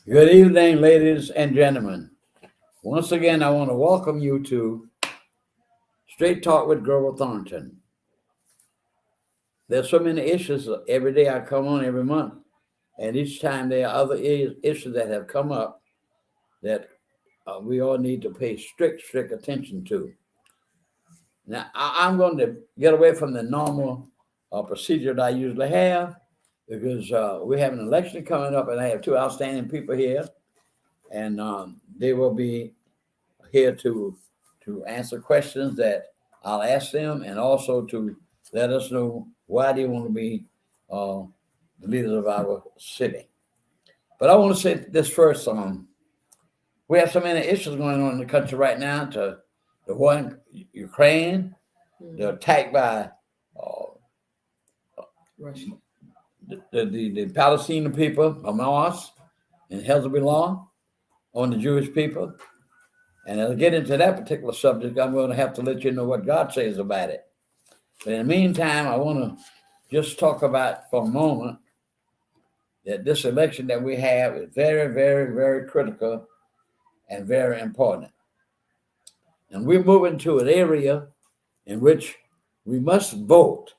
Good evening, ladies and gentlemen. Once again, I want to welcome you to Straight Talk with Grover Thornton. There's so many issues every day I come on every month, and each time there are other issues that have come up that we all need to pay strict attention to. Now, I'm going to get away from the normal procedure that I usually have because we have an election coming up, and I have two outstanding people here, and they will be here to answer questions that I'll ask them, and also to let us know why they want to be the leaders of our city. But I want to say this first: we have so many issues going on in the country right now. To the war in Ukraine, the attack by Russia. the Palestinian people, Hamas, and Hezbollah on the Jewish people. And as I get into that particular subject, I'm going to have to let you know what God says about it. But in the meantime, I want to just talk about for a moment that this election that we have is very, very, very critical and very important. And we're moving to an area in which we must vote.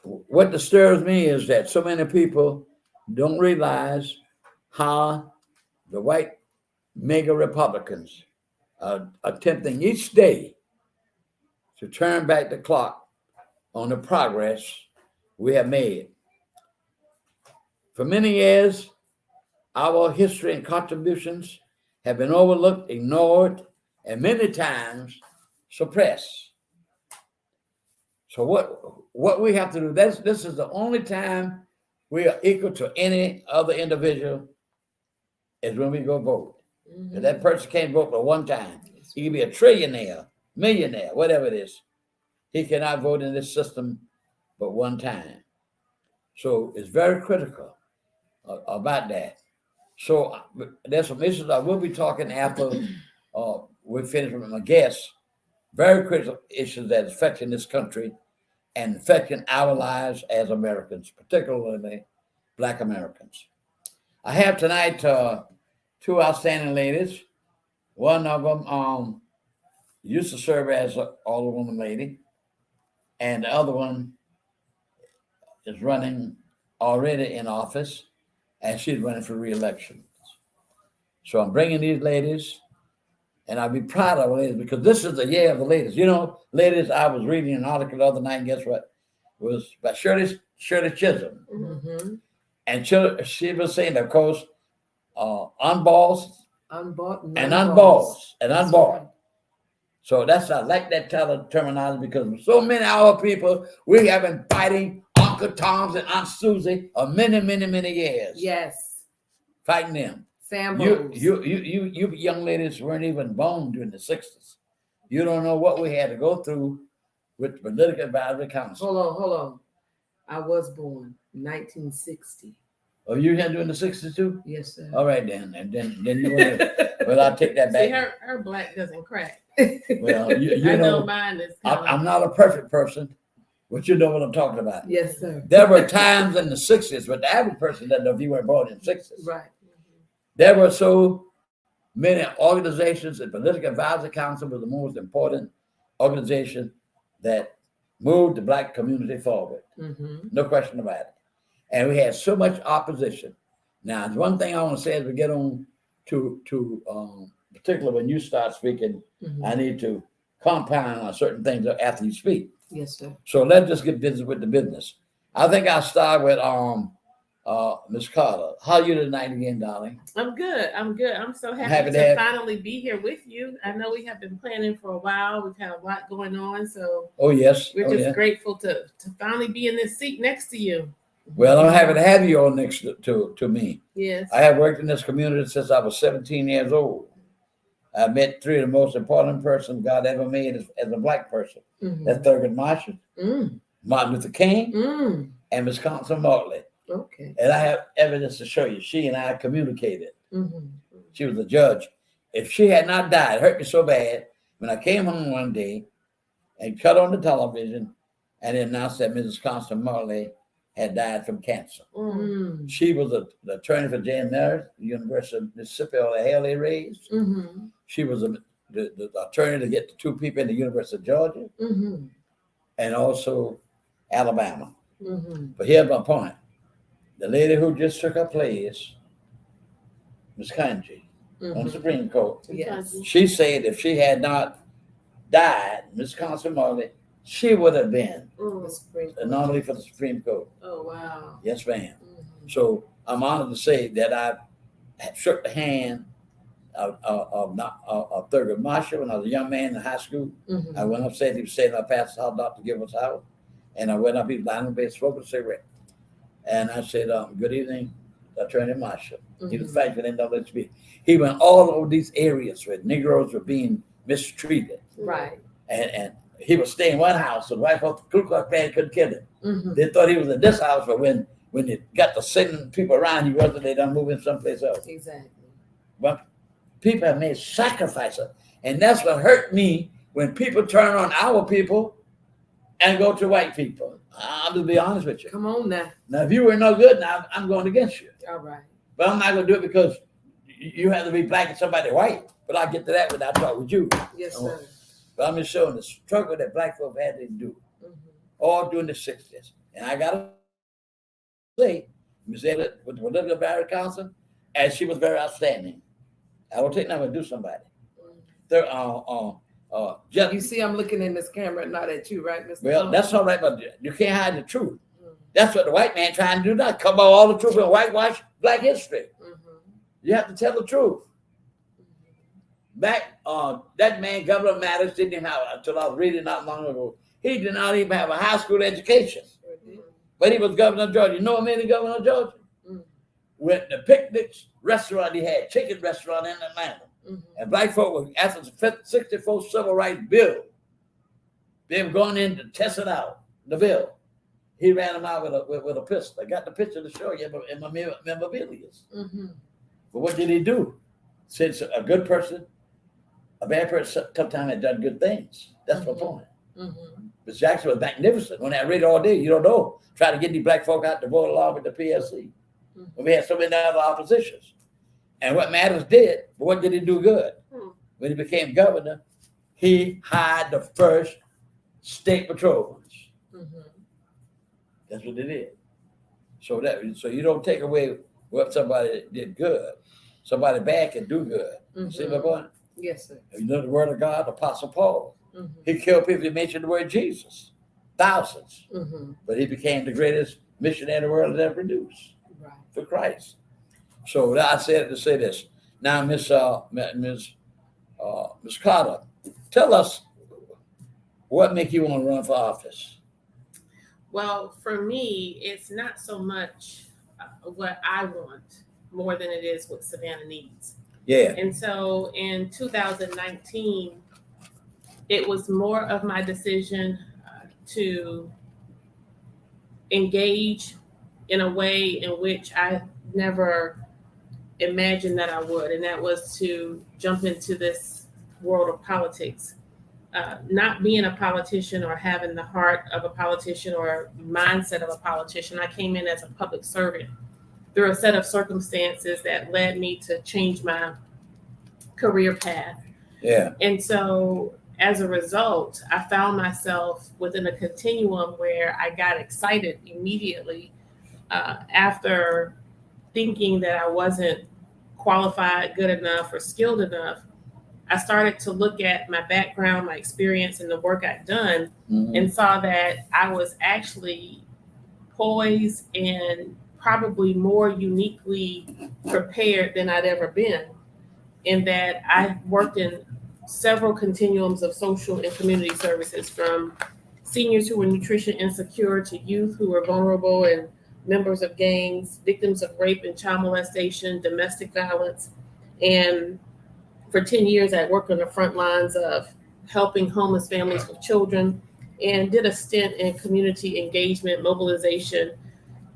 What disturbs me is that so many people don't realize how the white mega Republicans are attempting each day to turn back the clock on the progress we have made. For many years, our history and contributions have been overlooked, ignored, and many times suppressed. So what we have to do, this is the only time we are equal to any other individual is when we go vote. If that person can't vote but one time, he can be a trillionaire, millionaire, whatever it is. He cannot vote in this system but one time. So it's very critical about that. So there's some issues I will be talking after we finish with my guests. Very critical issues that is affecting this country and affecting our lives as Americans, particularly Black Americans. I have tonight two outstanding ladies. One of them used to serve as an alderwoman lady, and the other one is running already in office, and she's running for re-election. So I'm bringing these ladies, and I'll be proud of the ladies because this is the year of the ladies. You know, ladies, I was reading an article the other night, and guess what? It was by Shirley Chisholm. Mm-hmm. And she was saying, of course, unbossed Unbought and unbossed and unbought. Right. So I like that terminology because so many of our people, we have been fighting Uncle Tom's and Aunt Susie for many, many, many years. Yes. Fighting them. You young ladies weren't even born during the 60s. You don't know what we had to go through with the Political Advisory Council. Hold on. I was born 1960. Oh, you had during the 60s too? Yes, sir. All right then. And then you want to, well, I'll take that back. See, her black doesn't crack. Well, you I know mine is I'm not a perfect person, but you know what I'm talking about. Yes, sir. There were times in the 60s, but the average person doesn't know if you weren't born in the 60s. Right. There were so many organizations. The Political Advisory Council was the most important organization that moved the Black community forward. Mm-hmm. No question about it. And we had so much opposition. Now, one thing I want to say as we get on to particularly when you start speaking, I need to compound on certain things after you speak. Yes, sir. So let's just get busy with the business. I think I'll start with Ms. Carter. How are you tonight again, darling? I'm good. I'm so happy to finally be here with you. I know we have been planning for a while. We've had a lot going on. So we're just grateful to finally be in this seat next to you. Well, I'm happy to have you on next to me. Yes. I have worked in this community since I was 17 years old. I met three of the most important persons God ever made as a Black person. Mm-hmm. That's Thurgood Marshall, Martin Luther King, and Miss Councilwoman Motley. Okay. And I have evidence to show you. She and I communicated. Mm-hmm. She was a judge. If she had not died, it hurt me so bad when I came home one day and cut on the television and announced that Mrs. Councilwoman Motley had died from cancer. Mm. She was the attorney for Jane Merritt, University of Mississippi, or the hell they raised. Mm-hmm. She was the attorney to get the two people in the University of Georgia Mm-hmm. and also Alabama. Mm-hmm. But here's my point. The lady who just took her place, Ms. Kanji, on the Supreme Court, Yes. she said if she had not died, Ms. Councilwoman, she would have been a nominee for the Supreme Court. Oh, wow. Yes, ma'am. So I'm honored to say that I shook the hand of Thurgood Marshall when I was a young man in high school. Mm-hmm. I went upstairs, he was sitting up past the house, Dr. Gibson's house, and I went up, he was lying on the bed smoking a cigarette. And I said, good evening, Attorney Marshall. He was fighting for them, don't let you be. He went all over these areas where Negroes were being mistreated. Right. And he was staying in one house, so the white folks, Ku Klux Klan couldn't kill him. Mm-hmm. They thought he was in this house, but when they got to sending people around, he wasn't, they done moving someplace else. Exactly. But people have made sacrifices. And that's what hurt me when people turn on our people and go to white people. I'm going to be honest with you. Come on now. Now, if you were no good, now I'm going against you. All right. But I'm not going to do it because you have to be black and somebody white. But I'll get to that when I talk with you. Yes, sir. But I'm just showing the struggle that black folks had to do all during the 60s. And I got to say, Ms. Elliott with the Political Barrier Council, and she was very outstanding. I will take nothing to do somebody. You see, I'm looking in this camera, not at you, right, Mr. Well, that's all right, but you can't hide the truth. That's what the white man trying to do now. Come on, all the truth and whitewash black history. You have to tell the truth. Back that man, Governor Matters, didn't have, until I was reading not long ago, he did not even have a high school education. But he was governor of Georgia. You know what made him governor of Georgia? With the picnics restaurant he had, chicken restaurant in Atlanta. And black folk were, after the 64 Civil Rights Bill, they were going in to test it out, the bill. He ran them out with a pistol. I got the picture to show you in my memorabilia. But what did he do? Since a good person, a bad person sometimes had done good things. That's my point. But Jackson was magnificent. When I read it all day, you don't know. Try to get these black folk out to vote along with the PSC. But we had so many other oppositions. And what Matters did, but what did he do good? When he became governor, he hired the first state patrolmen. That's what they did. So you don't take away what somebody did good. Somebody bad can do good. See my point? Yes, sir. You know the word of God, Apostle Paul. He killed people. He mentioned the word Jesus. Thousands. But he became the greatest missionary the world has ever produced for Christ. So I said to say this. Now, Miss Carter, tell us what make you want to run for office. Well, for me, it's not so much what I want more than it is what Savannah needs. Yeah. And so in 2019, it was more of my decision to engage in a way in which I never imagined that I would, and that was to jump into this world of politics. Not being a politician or having the heart of a politician or mindset of a politician, I came in as a public servant through a set of circumstances that led me to change my career path. Yeah. And so as a result, I found myself within a continuum where I got excited immediately after thinking that I wasn't qualified, good enough, or skilled enough. I started to look at my background, my experience, and the work I'd done, and saw that I was actually poised and probably more uniquely prepared than I'd ever been, in that I worked in several continuums of social and community services, from seniors who were nutrition insecure to youth who were vulnerable and members of gangs, victims of rape and child molestation, domestic violence. And for 10 years, I worked on the front lines of helping homeless families with children, and did a stint in community engagement, mobilization,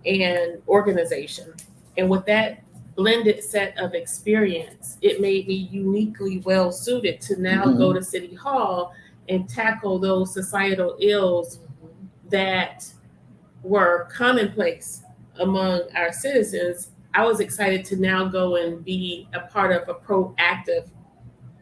and organization. And with that blended set of experience, it made me uniquely well suited to now go to City Hall and tackle those societal ills that were commonplace among our citizens, I was excited to now go and be a part of a proactive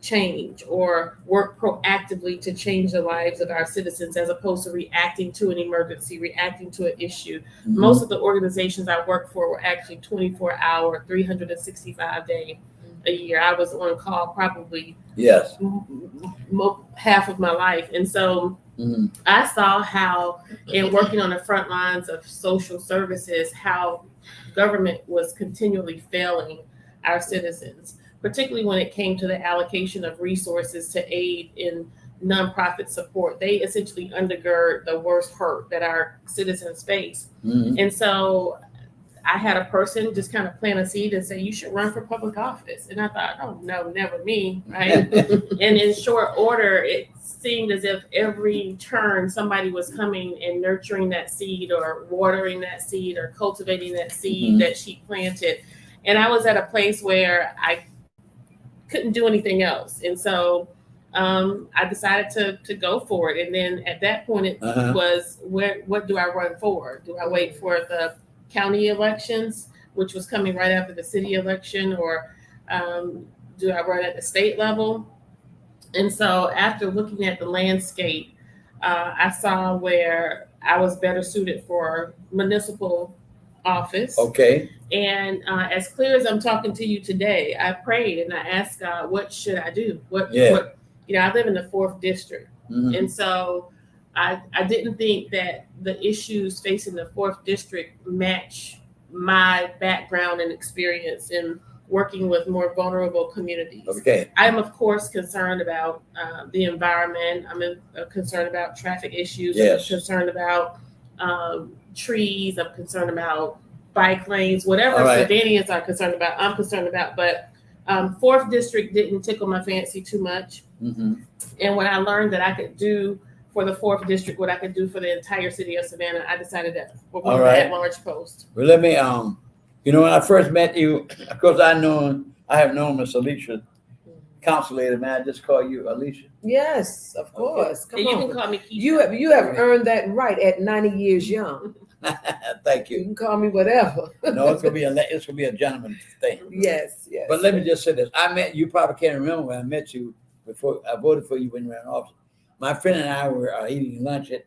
change or work proactively to change the lives of our citizens as opposed to reacting to an emergency, reacting to an issue. Mhm. Most of the organizations I worked for were actually 24-hour, 365-day a year. I was on call probably Yes. half of my life. And so Mhm. I saw how, in working on the front lines of social services, how government was continually failing our citizens, particularly when it came to the allocation of resources to aid in nonprofit support. They essentially undergird the worst hurt that our citizens face. Mhm. And so I had a person just kind of plant a seed and say, you should run for public office. And I thought, oh, no, never me, right? And in short order, it seemed as if every turn somebody was coming and nurturing that seed or watering that seed or cultivating that seed Mhm. that she planted. And I was at a place where I couldn't do anything else. And so I decided to go for it. And then at that point, it Uh-huh. was, what do I run for? Do I wait for the county elections, which was coming right after the city election, or do I run at the state level? And so after looking at the landscape, I saw where I was better suited for municipal office. Okay. And as clear as I'm talking to you today, I prayed and I asked God, what should I do? What, I live in the 4th district. Mhm. And so I didn't think that the issues facing the 4th district match my background and experience in working with more vulnerable communities. Okay. I'm, of course, concerned about the environment. I'm concerned about traffic issues. Yes. I'm concerned about trees. I'm concerned about bike lanes, whatever All right. Savanians are concerned about, I'm concerned about. But 4th district didn't tickle my fancy too much. Mhm. And when I learned that I could do for the 4th district what I could do for the entire city of Savannah, I decided that for one All right. at-large post. Well, let me, when I first met you, of course, I have known Miss Alicia, council lady, man. I just call you Alicia. Yes, of course. Come And you on. can call me Kesha. You have earned that right at 90 years young. Thank You you. can call me whatever. No, it's gonna be a gentleman thing. Yes. But let me just say this: I met you. Probably can't remember when I met you before I voted for you when you were in office. My friend and I were eating lunch at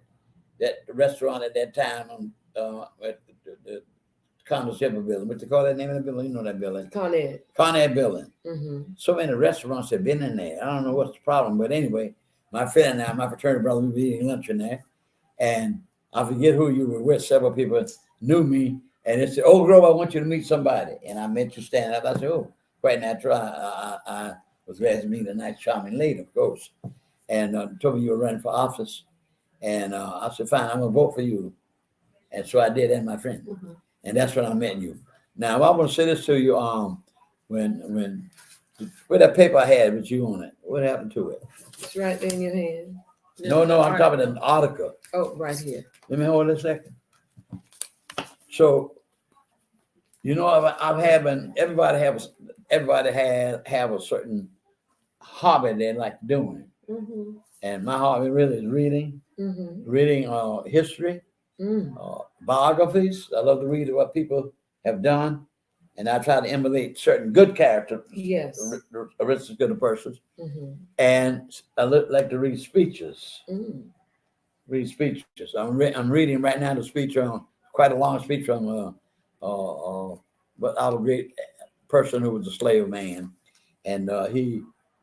that restaurant at that time at the Connoisseur building. What they call that name of the building? You know that building? Con Ed. Con Ed building. Mm-hmm. So many restaurants have been in there. I don't know what's the problem, but anyway, my friend and I, my fraternity brother, we were eating lunch in there, and I forget who you were with. Several people knew me, and they said, "Oh, Grove, I want you to meet somebody." And I met you standing up. I said, "Oh, quite natural." I was glad to meet a nice, charming lady, of course, and told me you were running for office, and I said, "Fine, I'm gonna vote for you," and so I did, and my friend, Mm-hmm. and that's when I met you. Now I want to say this to you: when with that paper I had with you on it, what happened to it? It's right there in your hand. No, I'm talking about an article. Oh, right here. Let me hold it a second. So, I've having everybody have a certain hobby they like doing, Mm-hmm. and my hobby really is reading, Mm-hmm. history, Mm. biographies. I love to read what people have done, and I try to emulate certain good characters, Yes. good persons, Mm-hmm. and I like to read speeches. Mm. Read speeches. I'm reading right now the speech on quite a long speech on but our great person who was a slave man, and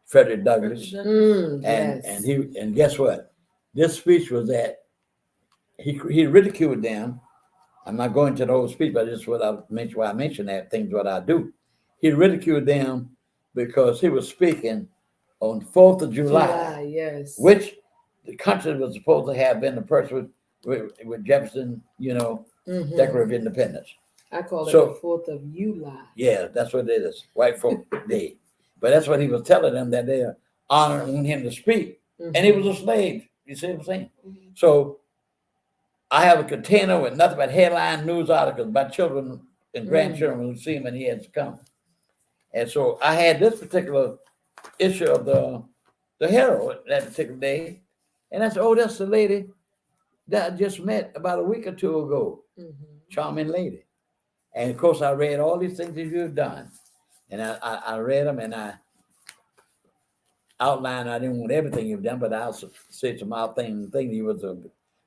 Frederick Douglass, Mm. Yes. and guess what? This speech was that he ridiculed them. I'm not going to the whole speech, but just why I mentioned that things what I do. He ridiculed them because he was speaking on 4th of July, yes. which the country was supposed to have been the person with Jefferson, Mm-hmm. Declaration of Independence. I call it So- the 4th of July. Yeah, that's what it is, White Folk Day. But that's what he was telling them, that they're honoring him to speak. Mm-hmm. And he was a slave. You see what I'm saying? Mhm. So I have a container with nothing but headline news articles about children and grandchildren who see him when he has to come. And so I had this particular issue of the Herald that particular day. And I said, oh, that's the lady that I just met about a week or two ago. Mhm. Charming lady. And of course, I read all these things that you've done. And I read them and I outlined, I didn't want everything you've done, but I also said some out things. You was a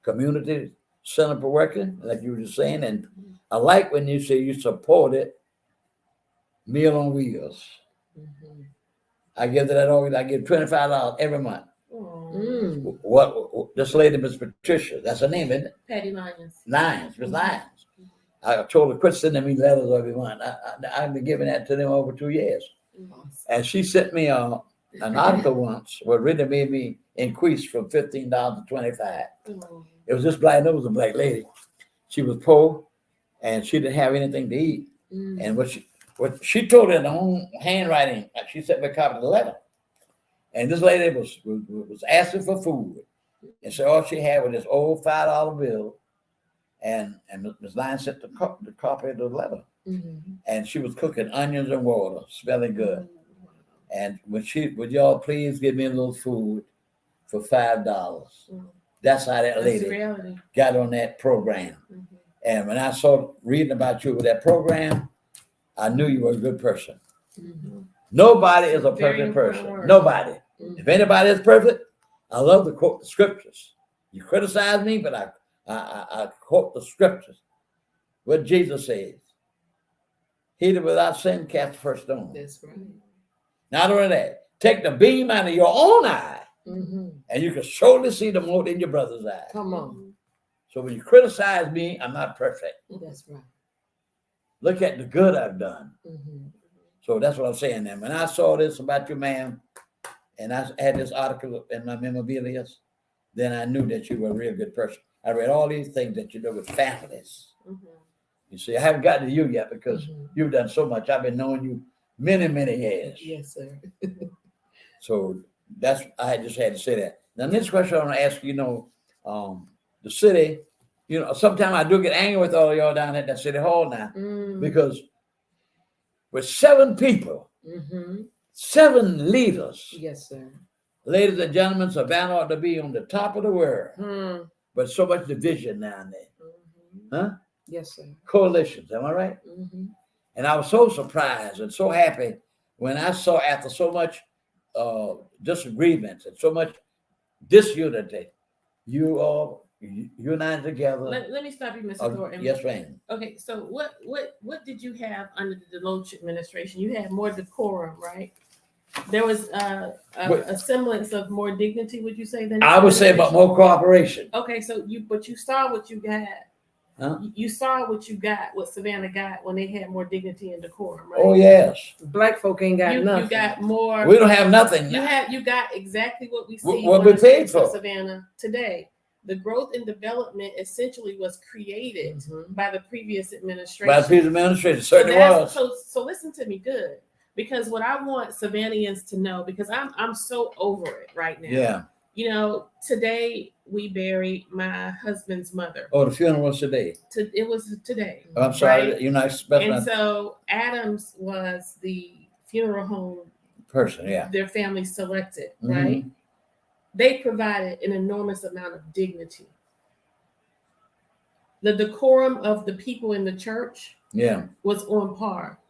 community center for working, like you were just saying. And I like when you say you supported Meal on Wheels. Mhm. I give that always. I give $25 every month. Mm. What this lady, Miss Patricia, that's her name, isn't it? Patty Lyons. Lions, Miss Lions. I told her quit sending me letters every month. I've been giving that to them over 2 years. Awesome. And she sent me an article once where really made me increase from $15 to $25. It was this black, it was a black lady. She was poor and she didn't have anything to eat. Mm. And what she told in her own handwriting, she sent me a copy of the letter. And this lady was asking for food. And so all she had was this old $5 bill. And Ms. Lyons sent the copy of the letter. Mhm. And she was cooking onions and water, smelling good. And would y'all please give me a little food for $5? That's how that That's lady reality. got on that program. Mhm. And when I saw reading about you with that program, I knew you were a good person. Mhm. Nobody is a Very perfect important person. word. Nobody. Mhm. If anybody is perfect, I love to quote the scriptures. You criticize me, but I quote the scriptures. What Jesus says. He that without sin cast the first stone. That's right. Not only that, take the beam out of your own eye, Mhm. and you can surely see the mote in your brother's eye. Come on. So when you criticize me, I'm not perfect. That's right. Look at the good I've done. Mhm. So that's what I'm saying then. When I saw this about you, ma'am, and I had this article in my memorabilia, then I knew that you were a real good person. I read all these things that you do with families. Mhm. You see, I haven't gotten to you yet because Mhm. you've done so much. I've been knowing you many, many years. Yes, sir. So I just had to say that. Now, next question I want to ask you, the city, sometimes I do get angry with all of y'all down at that city hall now Mm. because with 7 people, Mhm. 7 leaders, Yes, sir. ladies and gentlemen, Savannah ought to be on the top of the world. Mm. But so much division down there. Mhm. Huh? Yes, sir. Coalitions, am I right? Mhm. And I was so surprised and so happy when I saw after so much disagreements and so much disunity, you all united together. Let me stop you, Mr. Thornton. Yes, ma'am. Okay, so what did you have under the Deloach administration? You had more decorum, right? There was a semblance of more dignity, would you say, than I would say about more cooperation. Okay, so you saw what you got. Huh? You saw what you got, what Savannah got when they had more dignity and decorum, right? Oh yes. Black folk ain't got nothing. You got more. We don't have nothing. You got exactly what we see what on we the paid streets of for. Savannah today. The growth and development essentially was created Mhm. by the previous administration. By the previous administration, certainly was. So listen to me good, because what I want Savannahans to know, because I'm so over it right now. Yeah. Today we buried my husband's mother. Oh, the funeral was today. It was today. Oh, I'm sorry, right? you're not special And so Adams was the funeral home person. Yeah. their family selected, Mhm. right? They provided an enormous amount of dignity. The decorum of the people in the church Yeah. was on par.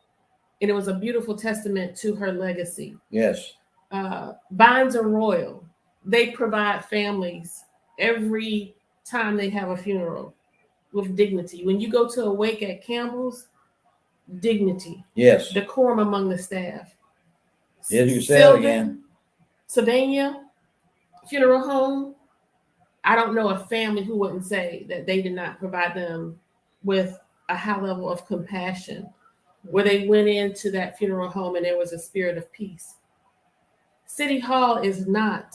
And it was a beautiful testament to her legacy. Yes. Vines are royal. They provide families every time they have a funeral with dignity. When you go to a wake at Campbell's, dignity. Yes. Decorum among the staff. Yes, you said it again. Savannah, funeral home. I don't know a family who wouldn't say that they did not provide them with a high level of compassion, where they went into that funeral home and there was a spirit of peace. City Hall is not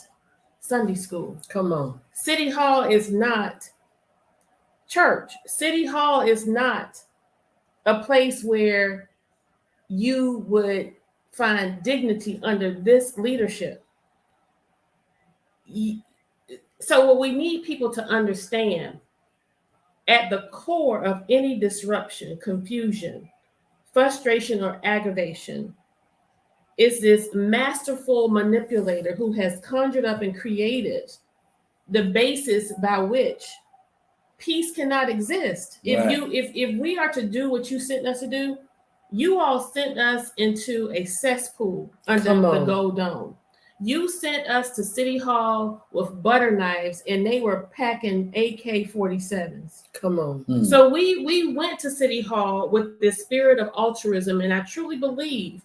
Sunday school. Come on. City Hall is not church. City Hall is not a place where you would find dignity under this leadership. So what we need people to understand, at the core of any disruption, confusion, frustration, or aggravation, is this masterful manipulator who has conjured up and created the basis by which peace cannot exist. Right. If we are to do what you sent us to do, you all sent us into a cesspool under Come the on. Gold Dome. You sent us to City Hall with butter knives, and they were packing AK-47s. Come on. Hmm. So we went to City Hall with this spirit of altruism, and I truly believe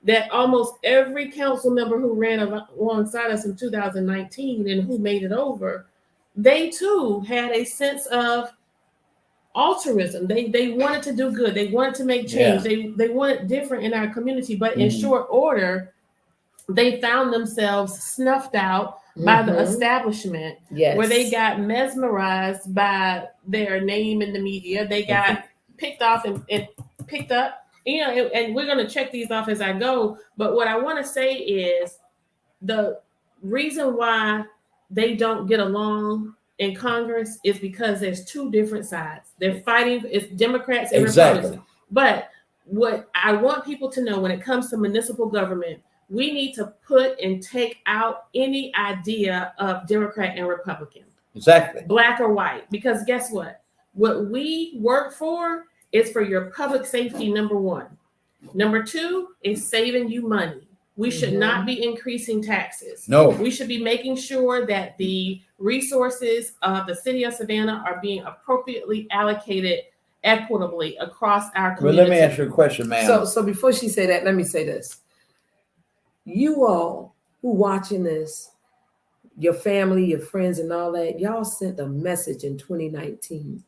that almost every council member who ran alongside us in 2019 and who made it over, they too had a sense of altruism. They wanted to do good. They wanted to make change. They wanted different in our community. But in short order, they found themselves snuffed out by the establishment, Yes. where they got mesmerized by their name in the media. They got picked off and picked up. And we're going to check these off as I go. But what I want to say is the reason why they don't get along in Congress is because there's two different sides. They're fighting. It's Democrats and Republicans. But what I want people to know when it comes to municipal government, we need to put and take out any idea of Democrat and Republican. Exactly. Black or white. Because guess what? What we work for is for your public safety, number one. Number two is saving you money. We should not be increasing taxes. No. We should be making sure that the resources of the city of Savannah are being appropriately allocated equitably across our community. Well, let me ask you a question, ma'am. So before she say that, let me say this. You all who watching this, your family, your friends, and all that, y'all sent a message in 2019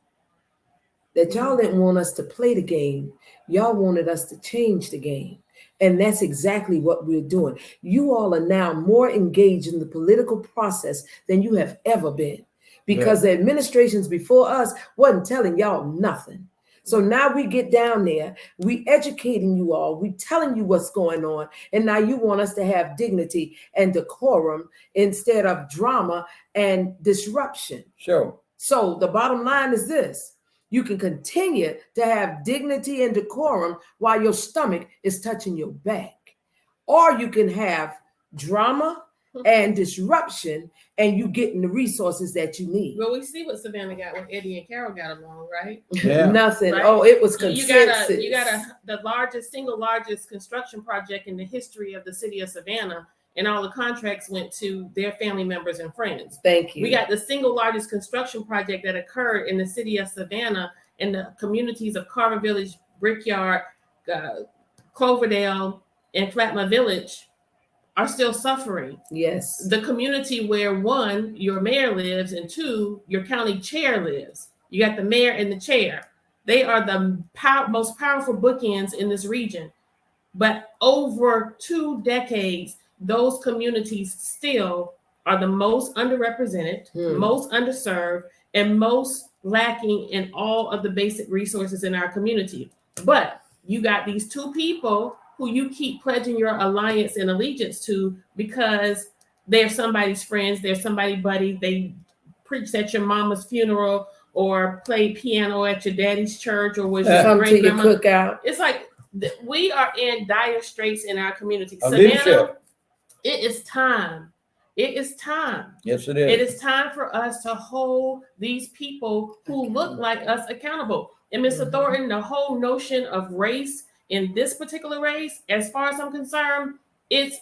that y'all didn't want us to play the game. Y'all wanted us to change the game. And that's exactly what we're doing. You all are now more engaged in the political process than you have ever been, because the administrations before us wasn't telling y'all nothing. So now we get down there, we educating you all, we telling you what's going on, and now you want us to have dignity and decorum instead of drama and disruption. Sure. So the bottom line is this. You can continue to have dignity and decorum while your stomach is touching your back. Or you can have drama and disruption and you getting the resources that you need. Well, we see what Savannah got when Eddie and Carol got along, right? Yeah. Nothing. Right? Oh, it was consensus. You got the single largest construction project in the history of the city of Savannah, and all the contracts went to their family members and friends. Thank you. We got the single largest construction project that occurred in the city of Savannah in the communities of Carver Village, Brickyard, Cloverdale, and Flatma Village are still suffering. Yes. The community where one, your mayor lives, and two, your county chair lives. You got the mayor and the chair. They are the most powerful bookends in this region. But over 2 decades, those communities still are the most underrepresented, most underserved, and most lacking in all of the basic resources in our community. But you got these two people who you keep pledging your alliance and allegiance to because they're somebody's friends, they're somebody's buddy, they preached at your mama's funeral or played piano at your daddy's church or was your Come to your great-grandma. cookout. It's like we are in dire straits in our community. Alicia. Savannah, it is time. It is time. Yes, it It is. is time for us to hold these people who look like us accountable. And Mr. Thornton, the whole notion of race in this particular race, as far as I'm concerned, it's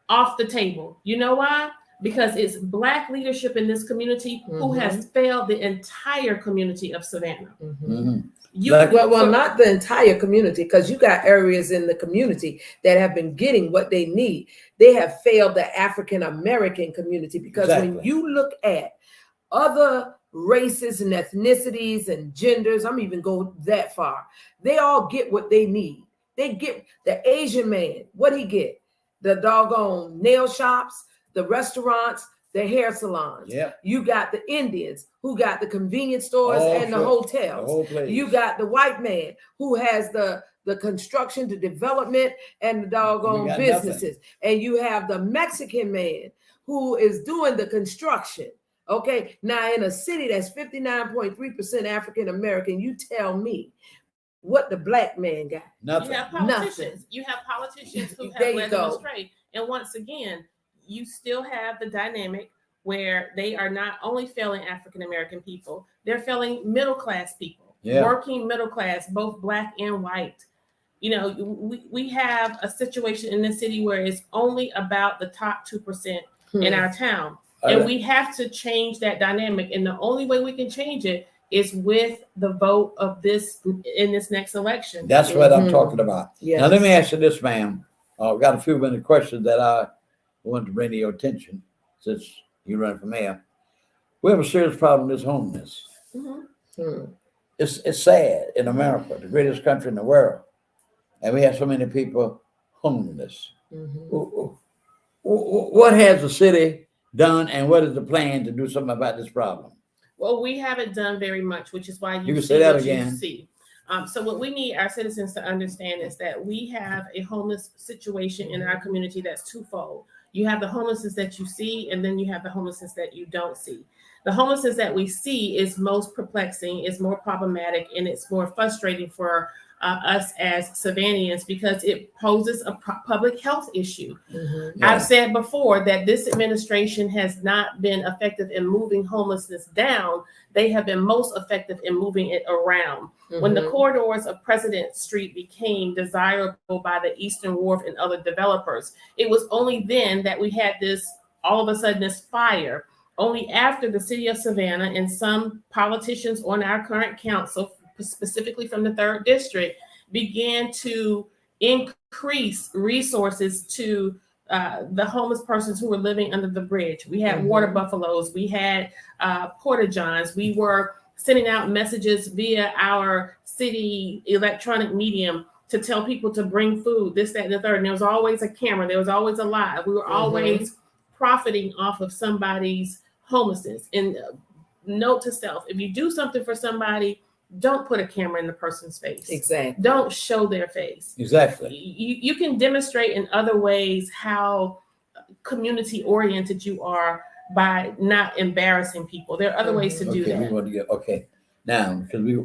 off the table. You know why? Because it's Black leadership in this community who has failed the entire community of Savannah. Well, not the entire community, because you got areas in the community that have been getting what they need. They have failed the African American community because when you look at other races and ethnicities and genders, I'm even go that far, they all get what they need. They get the Asian man, what he get? The doggone nail shops, the restaurants, the hair salons. Yeah. You got the Indians who got the convenience stores and the The hotels. whole place. You got the white man who has the construction, the development, and the doggone businesses. And you have the Mexican man who is doing the construction. Okay. Now in a city that's 59.3% African American, you tell me what the Black man got. Nothing. You have politicians. Nothing. You have politicians who There have you led them go. astray. And once again, you still have the dynamic where they are not only failing African American people, they're failing middle class people, Yeah. working middle class, both Black and white. You know, we have a situation in the city where it's only about the top 2% in our town. And we have to change that dynamic. And the only way we can change it is with the vote of this in this next election. That's what I'm talking about. Yes. Now, let me ask you this, ma'am. I've got a few minute questions that I want to bring to your attention since you run for mayor. We have a serious problem with homelessness. It's sad in America, the greatest country in the world. And we have so many people homeless. What has the city done, and what is the plan to do something about this problem? Well, we haven't done very much, which is why You can see say that what again. you see. So what we need our citizens to understand is that we have a homeless situation in our community that's twofold. You have the homelessness that you see, and then you have the homelessness that you don't see. The homelessness that we see is most perplexing, is more problematic, and it's more frustrating for us as Savannahans because it poses a public health issue. Yeah. I've said before that this administration has not been effective in moving homelessness down. They have been most effective in moving it around. When the corridors of President Street became desirable by the Eastern Wharf and other developers, it was only then that we had this, all of a sudden, this fire. Only after the city of Savannah and some politicians on our current council, specifically from the 3rd District, began to increase resources to the homeless persons who were living under the bridge. We had water buffaloes, we had porta-johns, we were sending out messages via our city electronic medium to tell people to bring food, this, that, and the third. And there was always a camera, there was always a live. We were always profiting off of somebody's homelessness. And note to self, if you do something for somebody, don't put a camera in the person's face. Exactly. Don't show their face. Exactly. You can demonstrate in other ways how community oriented you are by not embarrassing people. There are other ways to do that. We want to get now because we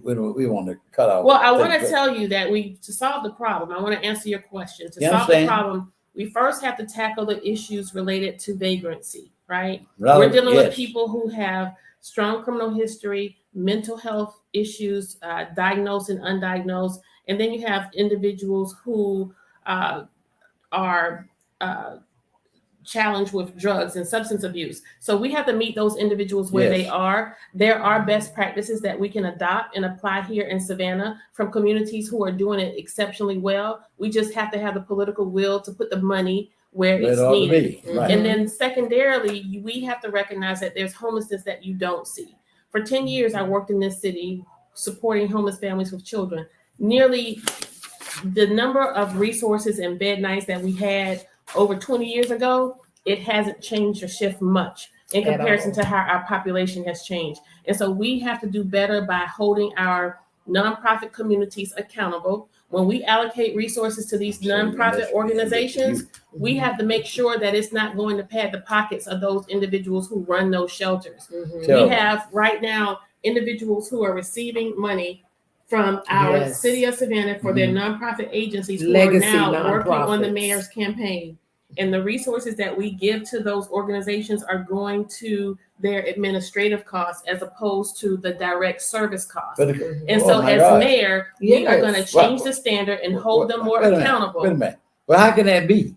want to cut off. Well, I want to tell you that to solve the problem, I want to answer your question. To solve the problem, we first have to tackle the issues related to vagrancy, right? We're dealing with people who have strong criminal history, mental health issues, diagnosed and undiagnosed. And then you have individuals who are challenged with drugs and substance abuse. So we have to meet those individuals where they are. There are best practices that we can adopt and apply here in Savannah from communities who are doing it exceptionally well. We just have to have the political will to put the money where it's needed. Right. And then secondarily, we have to recognize that there's homelessness that you don't see. For 10 years, I worked in this city supporting homeless families with children. Nearly the number of resources and bed nights that we had over 20 years ago, it hasn't changed or shifted much in comparison to how our population has changed. And so we have to do better by holding our nonprofit communities accountable. When we allocate resources to these nonprofit organizations, we have to make sure that it's not going to pad the pockets of those individuals who run those shelters. We have right now individuals who are receiving money from our city of Savannah for their nonprofit agencies who are now working on the mayor's campaign. And the resources that we give to those organizations are going to their administrative costs as opposed to the direct service costs. And so as mayor, we are going to change the standard and hold them more accountable. Wait a minute. Well, how can that be?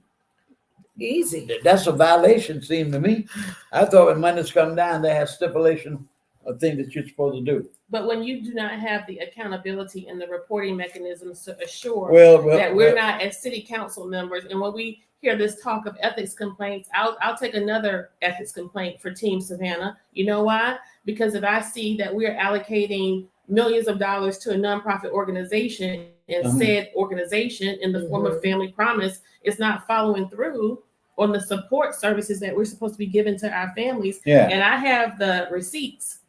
Easy. That's a violation, seemed to me. I thought when money's come down, they have stipulation of things that you're supposed to do. But when you do not have the accountability and the reporting mechanisms to assure that we're not as city council members, and when we hear this talk of ethics complaints, I'll take another ethics complaint for Team Savannah. You know why? Because if I see that we're allocating millions of dollars to a nonprofit organization and said organization in the form of Family Promise is not following through on the support services that we're supposed to be giving to our families, and I have the receipts,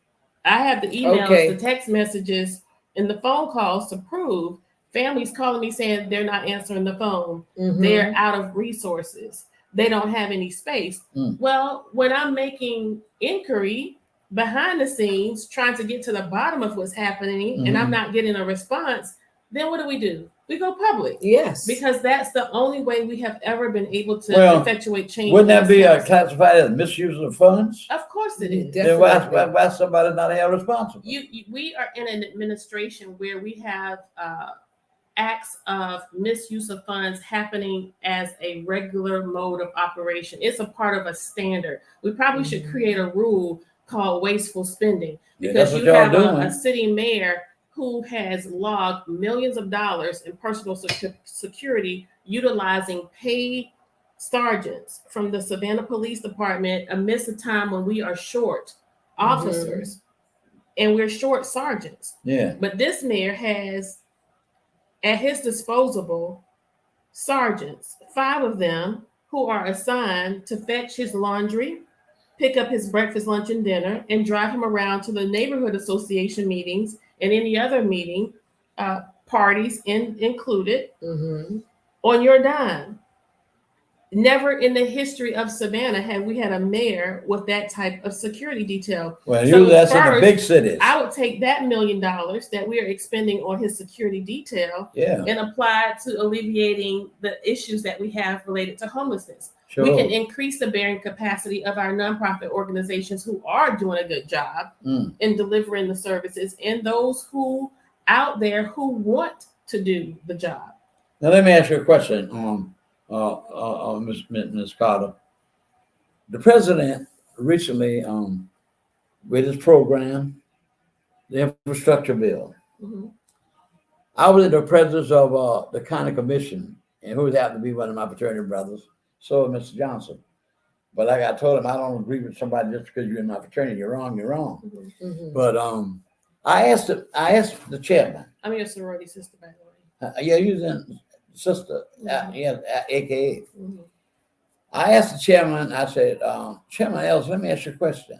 I have the emails, the text messages, and the phone calls to prove families calling me saying they're not answering the phone. They're out of resources. They don't have any space. Well, when I'm making inquiry behind the scenes, trying to get to the bottom of what's happening, and I'm not getting a response, then what do? We go public. Yes. Because that's the only way we have ever been able to effectuate change. Wouldn't that be classified as misuse of funds? Of course it is. Then why somebody not held responsible? We are in an administration where we have acts of misuse of funds happening as a regular mode of operation. It's a part of a standard. We probably should create a rule called wasteful spending, because you have a city mayor who has logged millions of dollars in personal security utilizing paid sergeants from the Savannah Police Department amidst a time when we are short officers and we're short sergeants. Yeah. But this mayor has at his disposal sergeants, 5 of them who are assigned to fetch his laundry, pick up his breakfast, lunch, and dinner, and drive him around to the neighborhood association meetings and any other meeting, parties included, on your dime. Never in the history of Savannah have we had a mayor with that type of security detail. Well, so that's in the big cities. I would take that $1 million that we are expending on his security detail and apply it to alleviating the issues that we have related to homelessness. Sure. We can increase the bearing capacity of our nonprofit organizations who are doing a good job in delivering the services, and those who out there who want to do the job. Now, let me ask you a question. Ms. Carter, the president recently, with his program, the infrastructure bill, I was in the presence of the county commission, and who happened to be one of my fraternity brothers, so Mr. Johnson. But like I told him, I don't agree with somebody just because you're in my fraternity. You're wrong. You're wrong. But I asked the chairman. I'm your sorority sister, by the way. Yeah, you was in. Sister, AKA. I asked the chairman, I said, Chairman Ellis, let me ask you a question.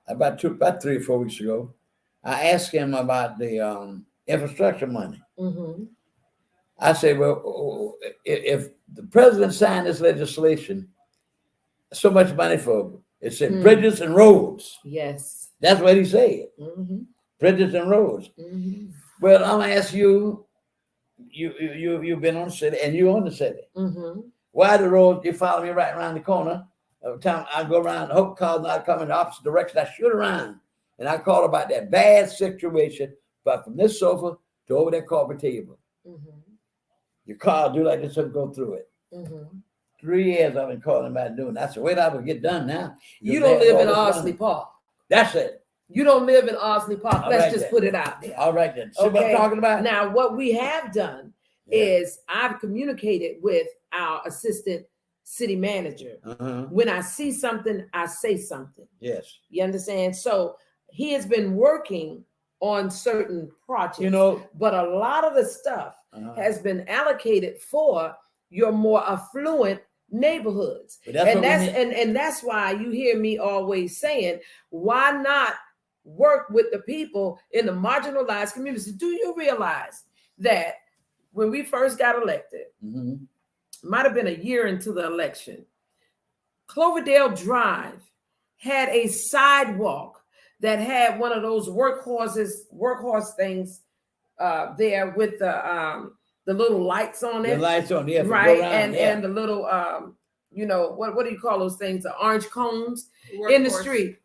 About 3 or 4 weeks ago, I asked him about the infrastructure money. I said, well, if the president signed this legislation, so much money for it said bridges and roads. Yes. That's what he said. Bridges and roads. Well, I'm gonna ask you. You've been on the city and you own the city. Why the road? You follow me right around the corner. Every time I go around, hope cars not coming in the opposite direction, I shoot around and I call about that bad situation. But from this sofa to over that coffee table, your car do like this and go through it. 3 years I've been calling about doing that. I said, wait, I will get done now. You don't live in Ardsley Park. That's it. You don't live in Ardsley Park. Let's just put it out there. All right then. See what I'm talking about? Now, what we have done is I've communicated with our assistant city manager. When I see something, I say something. Yes. You understand? So he has been working on certain projects, but a lot of the stuff has been allocated for your more affluent neighborhoods. And that's why you hear me always saying, why not work with the people in the marginalized communities? Do you realize that when we first got elected, might have been a year into the election, Cloverdale Drive had a sidewalk that had one of those workhorse things there with the little lights on it. The lights on, right? And the little what do you call those things? The orange cones in the street.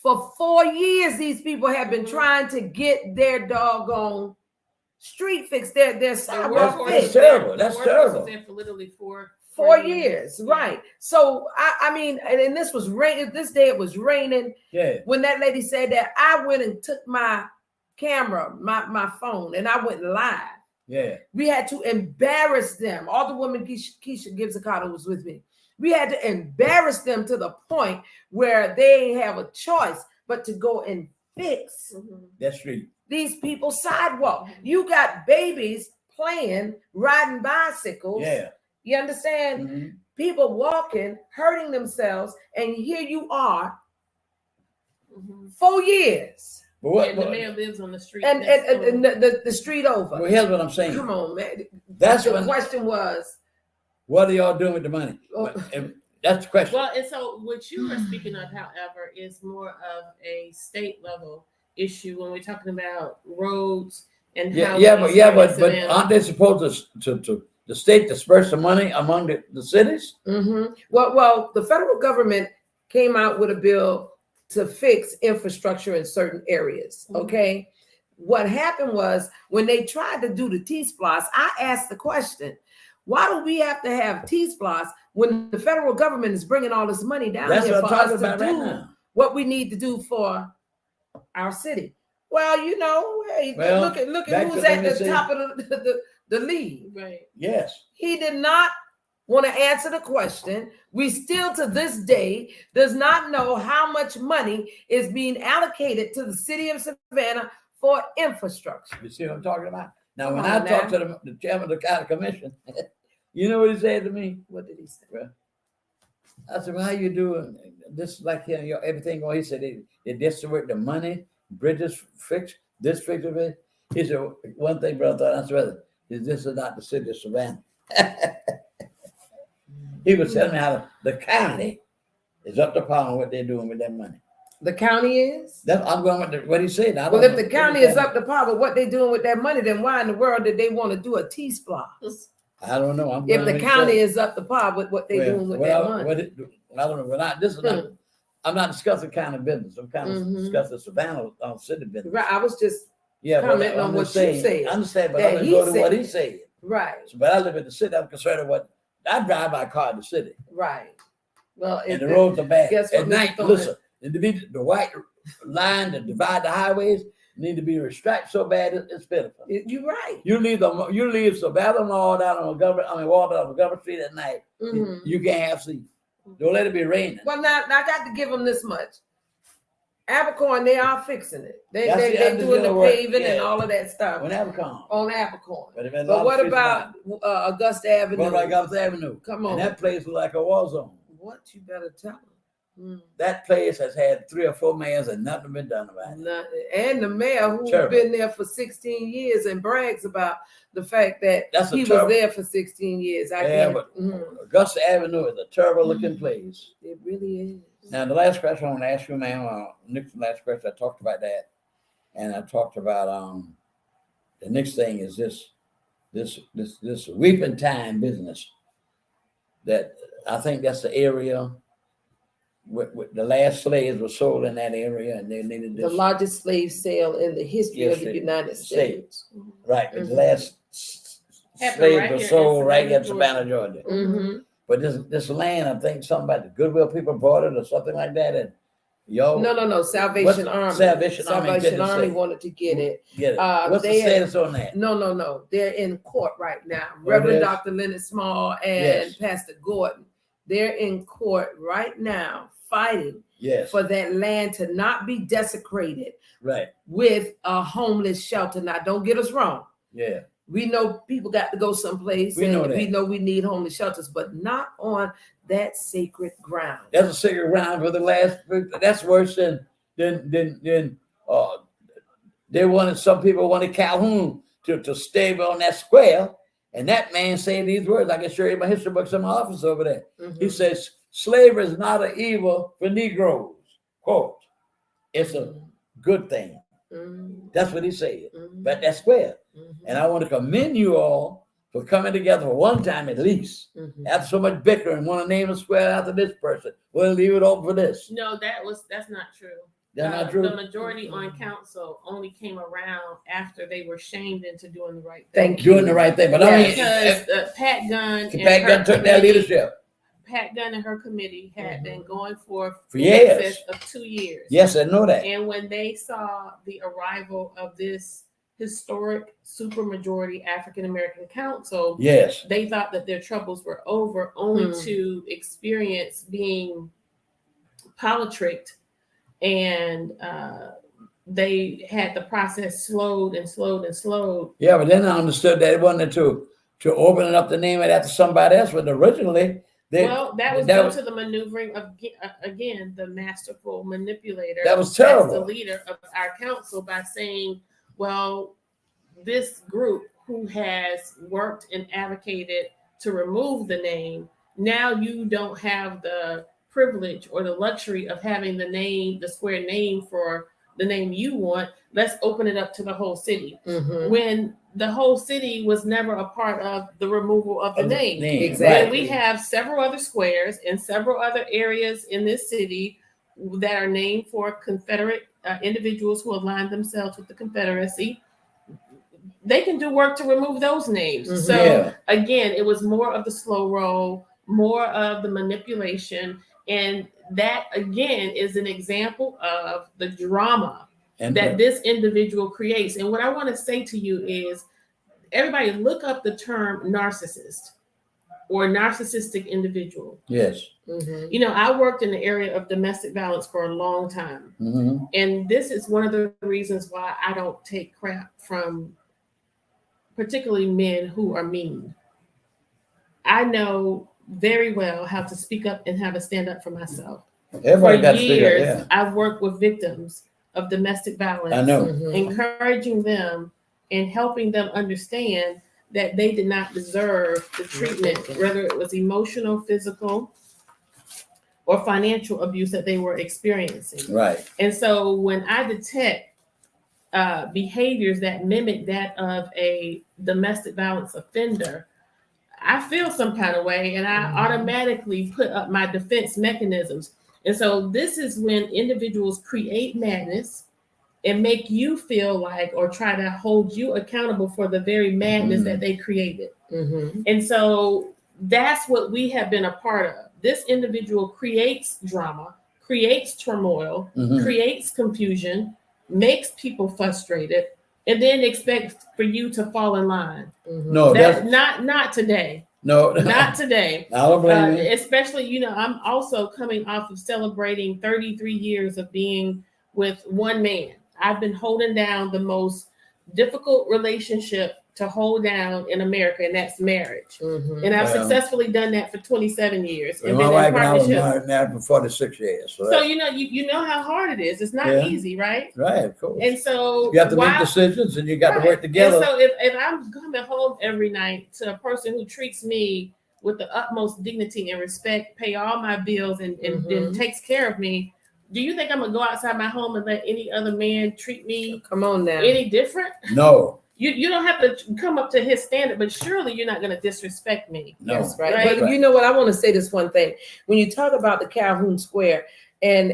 For 4 years, these people have been trying to get their doggone street fixed, their sidewalk fixed. That's terrible. That's terrible. There for literally 4 years, right? So I mean, and this was rain. This day it was raining. Yeah. When that lady said that, I went and took my camera, my phone, and I went live. Yeah. We had to embarrass them. All the women, Kesha Gibson was with me. We had to embarrass them to the point where they have a choice but to go and fix that street. These people's sidewalk. You got babies playing, riding bicycles. Yeah. You understand? People walking, hurting themselves, and here you are, 4 years. But the mayor lives on the street. And the street over. Well, here's what I'm saying. Come on, man. That's the question was, what are y'all doing with the money? That's the question. Well, and so what you are speaking of, however, is more of a state level issue when we're talking about roads and Yeah, how yeah, we but yeah, started but to aren't they supposed to the state disperse the money among the cities? Well, the federal government came out with a bill to fix infrastructure in certain areas. Mhm. Okay. What happened was when they tried to do the T-Splosh, I asked the question, why do we have to have T-Splosh when the federal government is bringing all this money down That's here what I'm for talking us to about right do now. what we need to do for our city? Well, you know, hey, Well, look at back who's to at the Tennessee. top of the league. right. Yes. He did not want to answer the question. We still to this day does not know how much money is being allocated to the city of Savannah for infrastructure. You see what I'm talking about? Now, Come when on I talked now. to the chairman of the county commission, you know what he said to me? What did he say? I said, well, how you doing? This is like, you know, everything going. He said, they distribute the money, bridges fixed, this fixed it. He said, one thing, brother, I said, this is not the city of Savannah. He was telling me how the county is up to par on what they're doing with that money. The county is? I'm going with what he said. Well, if the county is up to par with what they're doing with that money, then why in the world did they want to do a T-Splosh? I don't know. If the county is up to par with what they're doing with that money. I don't know. This is not. I'm not discussing county business. I'm kind of discussing Savannah city business. Right. I was just commenting on what you said. I understand, but that I'm he going to said. what he said. Right. So, but I live in the city. I'm concerned with what I drive my car in the city. Right. Well, And the roads are bad. Guess what, At Mr. night, Thornton? listen, the white line that divide the highways need to be restricted so bad it's pitiful. You're right. You leave Savannah Mall down on walk down Montgomery Street at night. You can't have sleep. Don't let it be raining. Well, now I got to give them this much. Abercorn, they are fixing it. They're doing the paving and all of that stuff On Abercorn. on Abercorn. But what about Augusta Avenue? What about Augusta Avenue? Come on. And that place was like a war zone. What? You better tell them. That place has had 3 or 4 mayors and nothing been done about it. And the mayor who's been there for 16 years and brags about the fact that he was there for 16 years. Augusta Avenue is a terrible looking place. It really is. Now, the last question I want to ask you, ma'am, Nixon, last question, I talked about that. And I talked about the next thing is this weeping time business. That I think that's the area with the last slaves were sold in that area, and they needed this. The largest slave sale in the history of the United States. Right, but the last slaves were sold right in Savannah, Georgia. But this land, I think something about the Goodwill people brought it or something like that, and y'all. No. Salvation Army. Salvation Army wanted to get it. What's the status on that? No. They're in court right now. Reverend Dr. Leonard Small and Pastor Gordon. They're in court right now fighting for that land to not be desecrated with a homeless shelter. Now, don't get us wrong. Yeah. We know people got to go someplace. We know we need homeless shelters, but not on that sacred ground. That's a sacred ground for the last. That's worse than they wanted. Some people wanted Calhoun to stay on that square, and that man saying these words. I can show you my history books in my office over there. He says, "Slavery is not an evil for Negroes. Quote, it's a good thing." That's what he said. But that's square. And I want to commend you all for coming together for one time at least. After so much bickering, want to name a square after this person. We'll leave it open for this. No, that's not true. That's not true. The majority on council only came around after they were shamed into doing the right thing. Doing the right thing. But because Pat Gunn took that leadership. Pat Gunn and her committee had been going for years. Of 2 years. Yes, I know that. And when they saw the arrival of this historic supermajority African American council, they thought that their troubles were over, only to experience being politricked, and they had the process slowed. Yeah, but then I understood that it wasn't to open up the name of that to somebody else, but originally. That was due to the maneuvering of, again, the masterful manipulator. That was terrible. That's the leader of our council, by saying, well, this group who has worked and advocated to remove the name, now you don't have the privilege or the luxury of having the square name for the name you want. Let's open it up to the whole city. Mhm. When the whole city was never a part of the removal of the name. Exactly. When we have several other squares and several other areas in this city that are named for Confederate individuals who aligned themselves with the Confederacy, they can do work to remove those names. Mhm. So Yeah. again, it was more of the slow roll, more of the manipulation. And that again is an example of the drama And that this individual creates. And what I want to say to you is everybody look up the term narcissist or narcissistic individual. yes. Mhm. You know, I worked in the area of domestic violence for a long time. Mm-hmm. And this is one of the reasons why I don't take crap from particularly men who are mean. I know very well how to speak up and how to stand up for myself. Everybody got For to figure it years, out. I've worked with victims of domestic violence, I know. Mhm. encouraging them and helping them understand that they did not deserve the treatment, whether it was emotional, physical, or financial abuse that they were experiencing. Right. And so when I detect behaviors that mimic that of a domestic violence offender, I feel some kind of way and I automatically put up my defense mechanisms. And so this is when individuals create madness and make you feel like or try to hold you accountable for the very madness that they created. Mhm. And so that's what we have been a part of. This individual creates drama, creates turmoil, Mhm. creates confusion, makes people frustrated, and then expect for you to fall in line. Mhm. No, That that's not today. no. Not today. I don't blame you. Especially, you know, I'm also coming off of celebrating 33 years of being with one man. I've been holding down the most difficult relationship to hold down in America, and that's marriage. Mhm. And I've Well, successfully done that for 27 years. Well, And my been in wife and I was partnership. married now for 46 years. So, So that's you know, you know how hard it is. It's not Yeah. easy, right? right, of course. And so You have to make while- decisions and you got to Right. work together. And so if I'm coming home every night to a person who treats me with the utmost dignity and respect, pay all my bills and Mhm. takes care of me, do you think I'm gonna go outside my home and let any other man treat me Come on now. any different? No, You don't have to come up to his standard, but surely you're not gonna disrespect me. no. That's right. Right. But you know what? I want to say this one thing. When you talk about the Calhoun Square and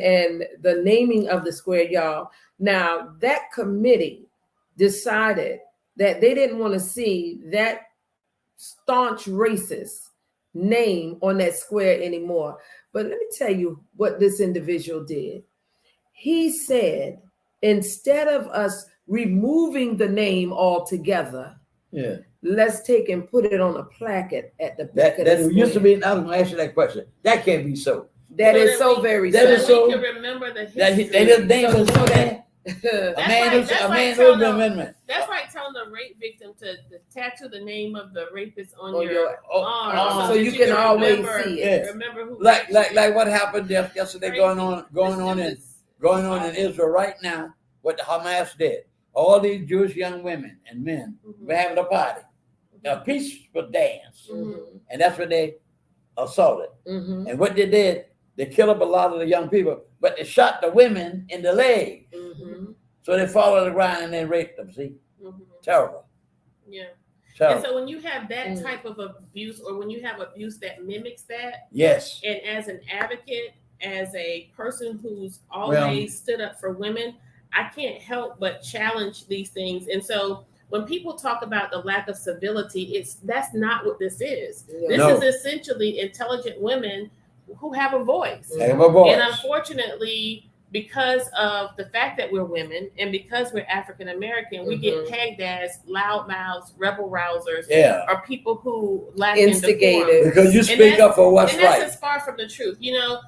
the naming of the square, y'all, now that committee decided that they didn't want to see that staunch racist name on that square anymore. But let me tell you what this individual did. He said, instead of us removing the name altogether, Yeah. let's take and put it on a placard at the back That of the used to square. be, I was going to ask you that question. That can't be so. That So is that so we- very that So is sad. so- we can remember the That history. they just named So- it so that a That's man like- who's that's a like man telling who's them- amendment. That's like telling a rape victim to tattoo the name of the rapist on On your your arm, arm. So that you can always remember, see it. Remember who Like raped you. what happened yesterday Crazy. going on in Israel right now, what the Hamas did. All these Jewish young women and men were having a party, a peaceful dance. Mhm. And that's when they assaulted. Mhm. And what they did, they killed up a lot of the young people, but they shot the women in the leg. Mhm. So they fall on the ground and then raped them. See? Mhm. Terrible. Yeah. And Terrible. so when you have that Mm. type of abuse, or when you have abuse that mimics that, Yes. and as an advocate, as a person who's always stood up for women, I can't help but challenge these things. And so when people talk about the lack of civility, that's not what this is. Yeah. This No. is essentially intelligent women who have a voice. Have a voice. And unfortunately, because of the fact that we're women and because we're African American, we get pegged as loudmouths, rebel rousers, Yeah. or people who lack in Instigators. decorum. Because you And speak that's- up for what's And that's right. as far from the truth. You know,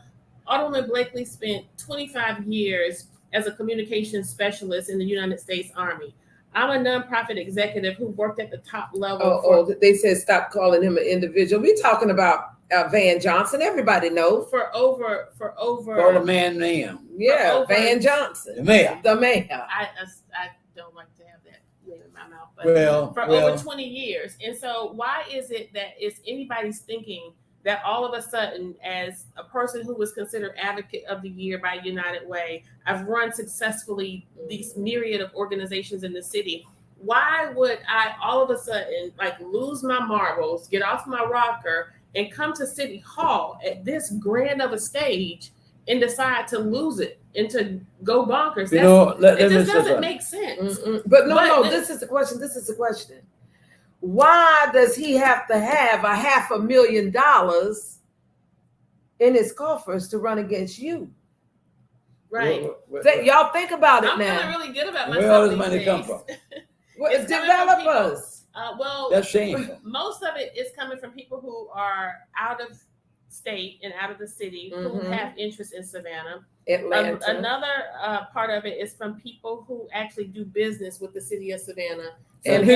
Alderman Blakely spent 25 years as a communications specialist in the United States Army. I'm a nonprofit executive who worked at the top level. Oh, they said stop calling him an individual. We're talking about Van Johnson. Everybody knows. for over Call a man name. Yeah, over- Van Johnson, The mayor. the mayor. I don't like to have that name in my mouth, but Well, for over 20 years. And so why is it that it's anybody's thinking that all of a sudden, as a person who was considered advocate of the year by United Way, I've run successfully these myriad of organizations in the city. Why would I all of a sudden like lose my marbles, get off my rocker, and come to City Hall at this grand of a stage and decide to lose it and to go bonkers? It just doesn't make sense. But no, this is the question. This is the question. Why does he have to have $500,000 in his coffers to run against you? Right. Y'all think about it I'm now. feeling really good about myself. Where all this money come from? It's developers. Well, that's shameful. Most of it is coming from people who are out of state and out of the city who have interest in Savannah. Atlanta. Another part of it is from people who actually do business with the city of Savannah. And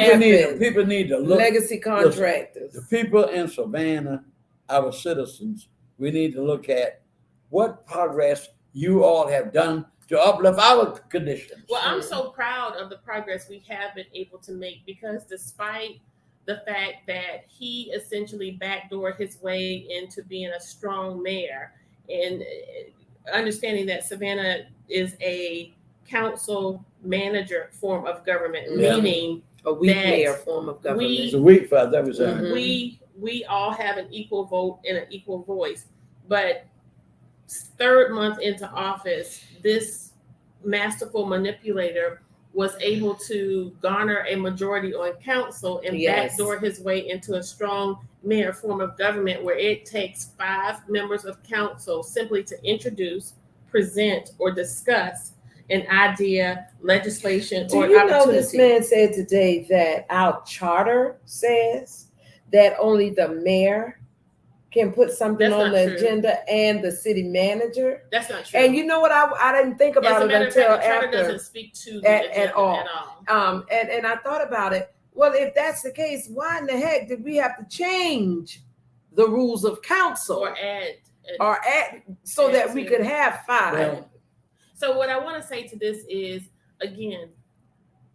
people need to look. Legacy contractors. Listen, the people in Savannah, our citizens, we need to look at what progress you all have done to uplift our conditions. Well, I'm so proud of the progress we have been able to make, because despite the fact that he essentially backdoored his way into being a strong mayor, and understanding that Savannah is a council manager form of government, meaning a weak mayor form of government. It's a weak for that. We all have an equal vote and an equal voice. But third month into office, this masterful manipulator was able to garner a majority on council and backdoor his way into a strong mayor form of government, where it takes 5 members of council simply to introduce, present, or discuss an idea, legislation, or an opportunity. Do you know this man said today that our charter says that only the mayor can put something on the agenda and the city manager? That's not true. And you know what? I didn't think about it until after. The charter doesn't speak to the at all. And I thought about it. Well, if that's the case, why in the heck did we have to change the rules of council or add so that we could have 5? Well, so what I want to say to this is, again,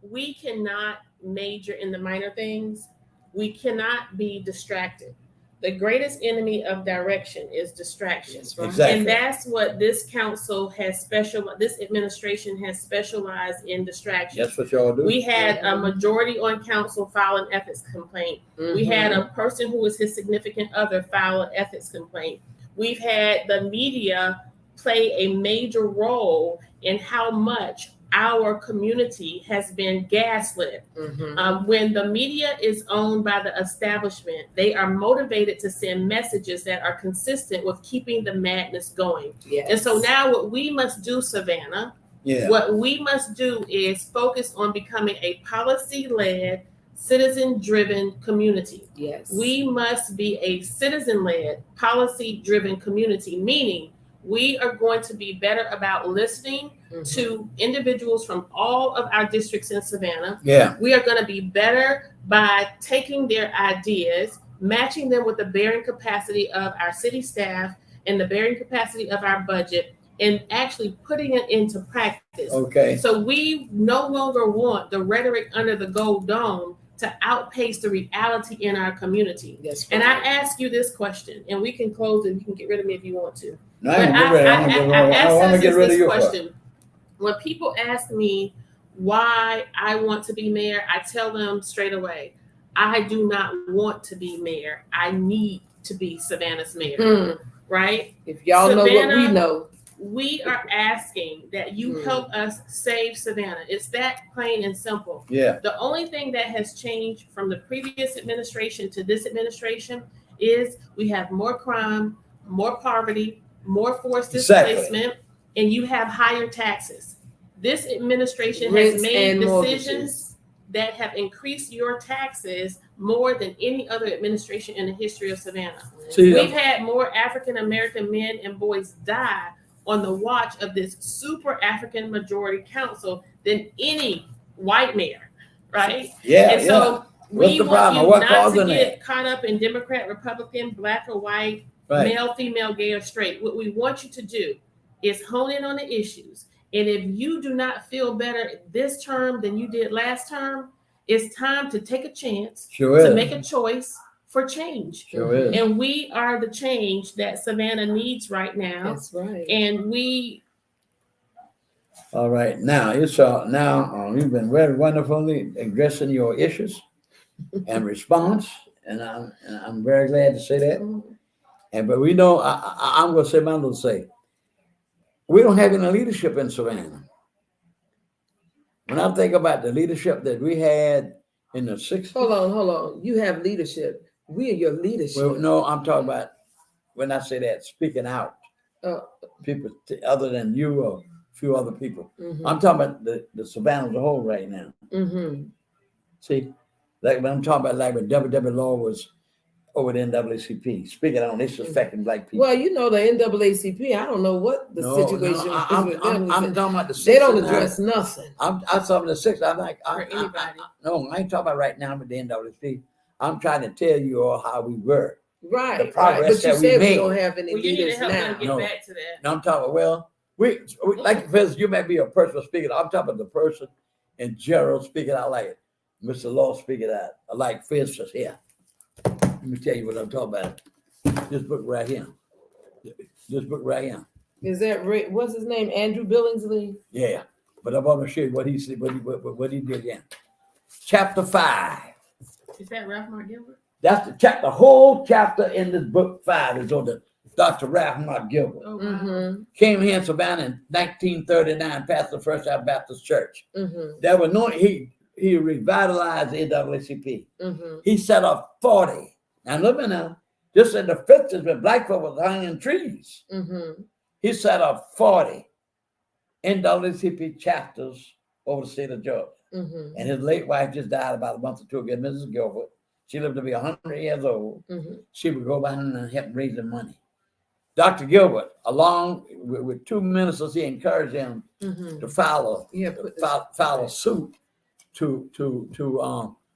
we cannot major in the minor things. We cannot be distracted. The greatest enemy of direction is distraction. Right? Exactly. And that's what this council has this administration has specialized in distraction. That's what y'all do. We had a majority on council file an ethics complaint. We had a person who was his significant other file an ethics complaint. We've had the media play a major role in how much our community has been gaslit. When the media is owned by the establishment, they are motivated to send messages that are consistent with keeping the madness going. And so now what we must do, Savannah, what we must do is focus on becoming a policy-led, citizen-driven community. We must be a citizen-led, policy-driven community, meaning we are going to be better about listening to individuals from all of our districts in Savannah. We are going to be better by taking their ideas, matching them with the bearing capacity of our city staff and the bearing capacity of our budget, and actually putting it into practice. So we no longer want the rhetoric under the gold dome to outpace the reality in our community. And I ask you this question, and we can close and you can get rid of me if you want to. No, I want to get rid of your question. When people ask me why I want to be mayor, I tell them straight away, I do not want to be mayor. I need to be Savannah's mayor, right? If y'all Savannah, know what we know. We are asking that you help us save Savannah. It's that plain and simple. The only thing that has changed from the previous administration to this administration is we have more crime, more poverty, more forced displacement, and you have higher taxes. This administration has made decisions that have increased your taxes more than any other administration in the history of Savannah. We've had more African American men and boys die on the watch of this super African majority council than any white mayor, right? And so we want you not to get caught up in Democrat, Republican, black or white, male, female, gay or straight. What we want you to do is hone in on the issues. And if you do not feel better this term than you did last term, it's time to take a chance, to make a choice, for change. Sure is. And we are the change that Savannah needs right now. That's right. And we All right. Now, you've been very wonderfully addressing your issues and response, and I'm very glad to say that. But we know I'm going to say my little say. We don't have any leadership in Savannah. When I think about the leadership that we had in the 60s. Hold on. You have leadership. We are your leadership. Well, no, I'm talking about when I say that, speaking out. People other than you or a few other people. Mm-hmm. I'm talking about the Savannah as a whole right now. Mm-hmm. See, like when I'm talking about like when W.W. Law was over the NAACP, speaking out, this is affecting black people. Well, you know the NAACP. I don't know what the situation is with them. I'm talking about the. They don't address nothing. I'm talking about the six. I'm like, for anybody. No, I ain't talking about right now with the NAACP. I'm trying to tell you all how we were. Right. The progress But you that we said we made. don't have any Well, you need to leaders help now. them get No. back to that. No, I'm talking about, well, we like for instance, you may be a personal speaker. I'm talking about the person in general speaking out like it. Mr. Law speaking out. Like for instance, here. Let me tell you what I'm talking about. This book right here. This book right here. Is that what's his name? Andrew Billingsley? Yeah. But I'm going to show you what he said, what he did here. Chapter 5. Is that Ralph Mark Gilbert? That's the chapter. The whole chapter in this book 5 is on the Dr. Ralph Mark Gilbert. Oh, wow. Mm-hmm. Came here in Savannah in 1939, passed the First Baptist Church. Mm-hmm. There were no, he revitalized the NAACP. Mm-hmm. He set up 40. Now look at now, just in the 50s when black folk was hanging trees, Mm-hmm. he set up 40 NAACP chapters over the state of Georgia. Mm-hmm. And his late wife just died about a month or two ago, Mrs. Gilbert. She lived to be 100 years old. Mm-hmm. She would go by and help raise the money. Dr. Gilbert, along with two ministers, he encouraged him Mm-hmm. to file a suit to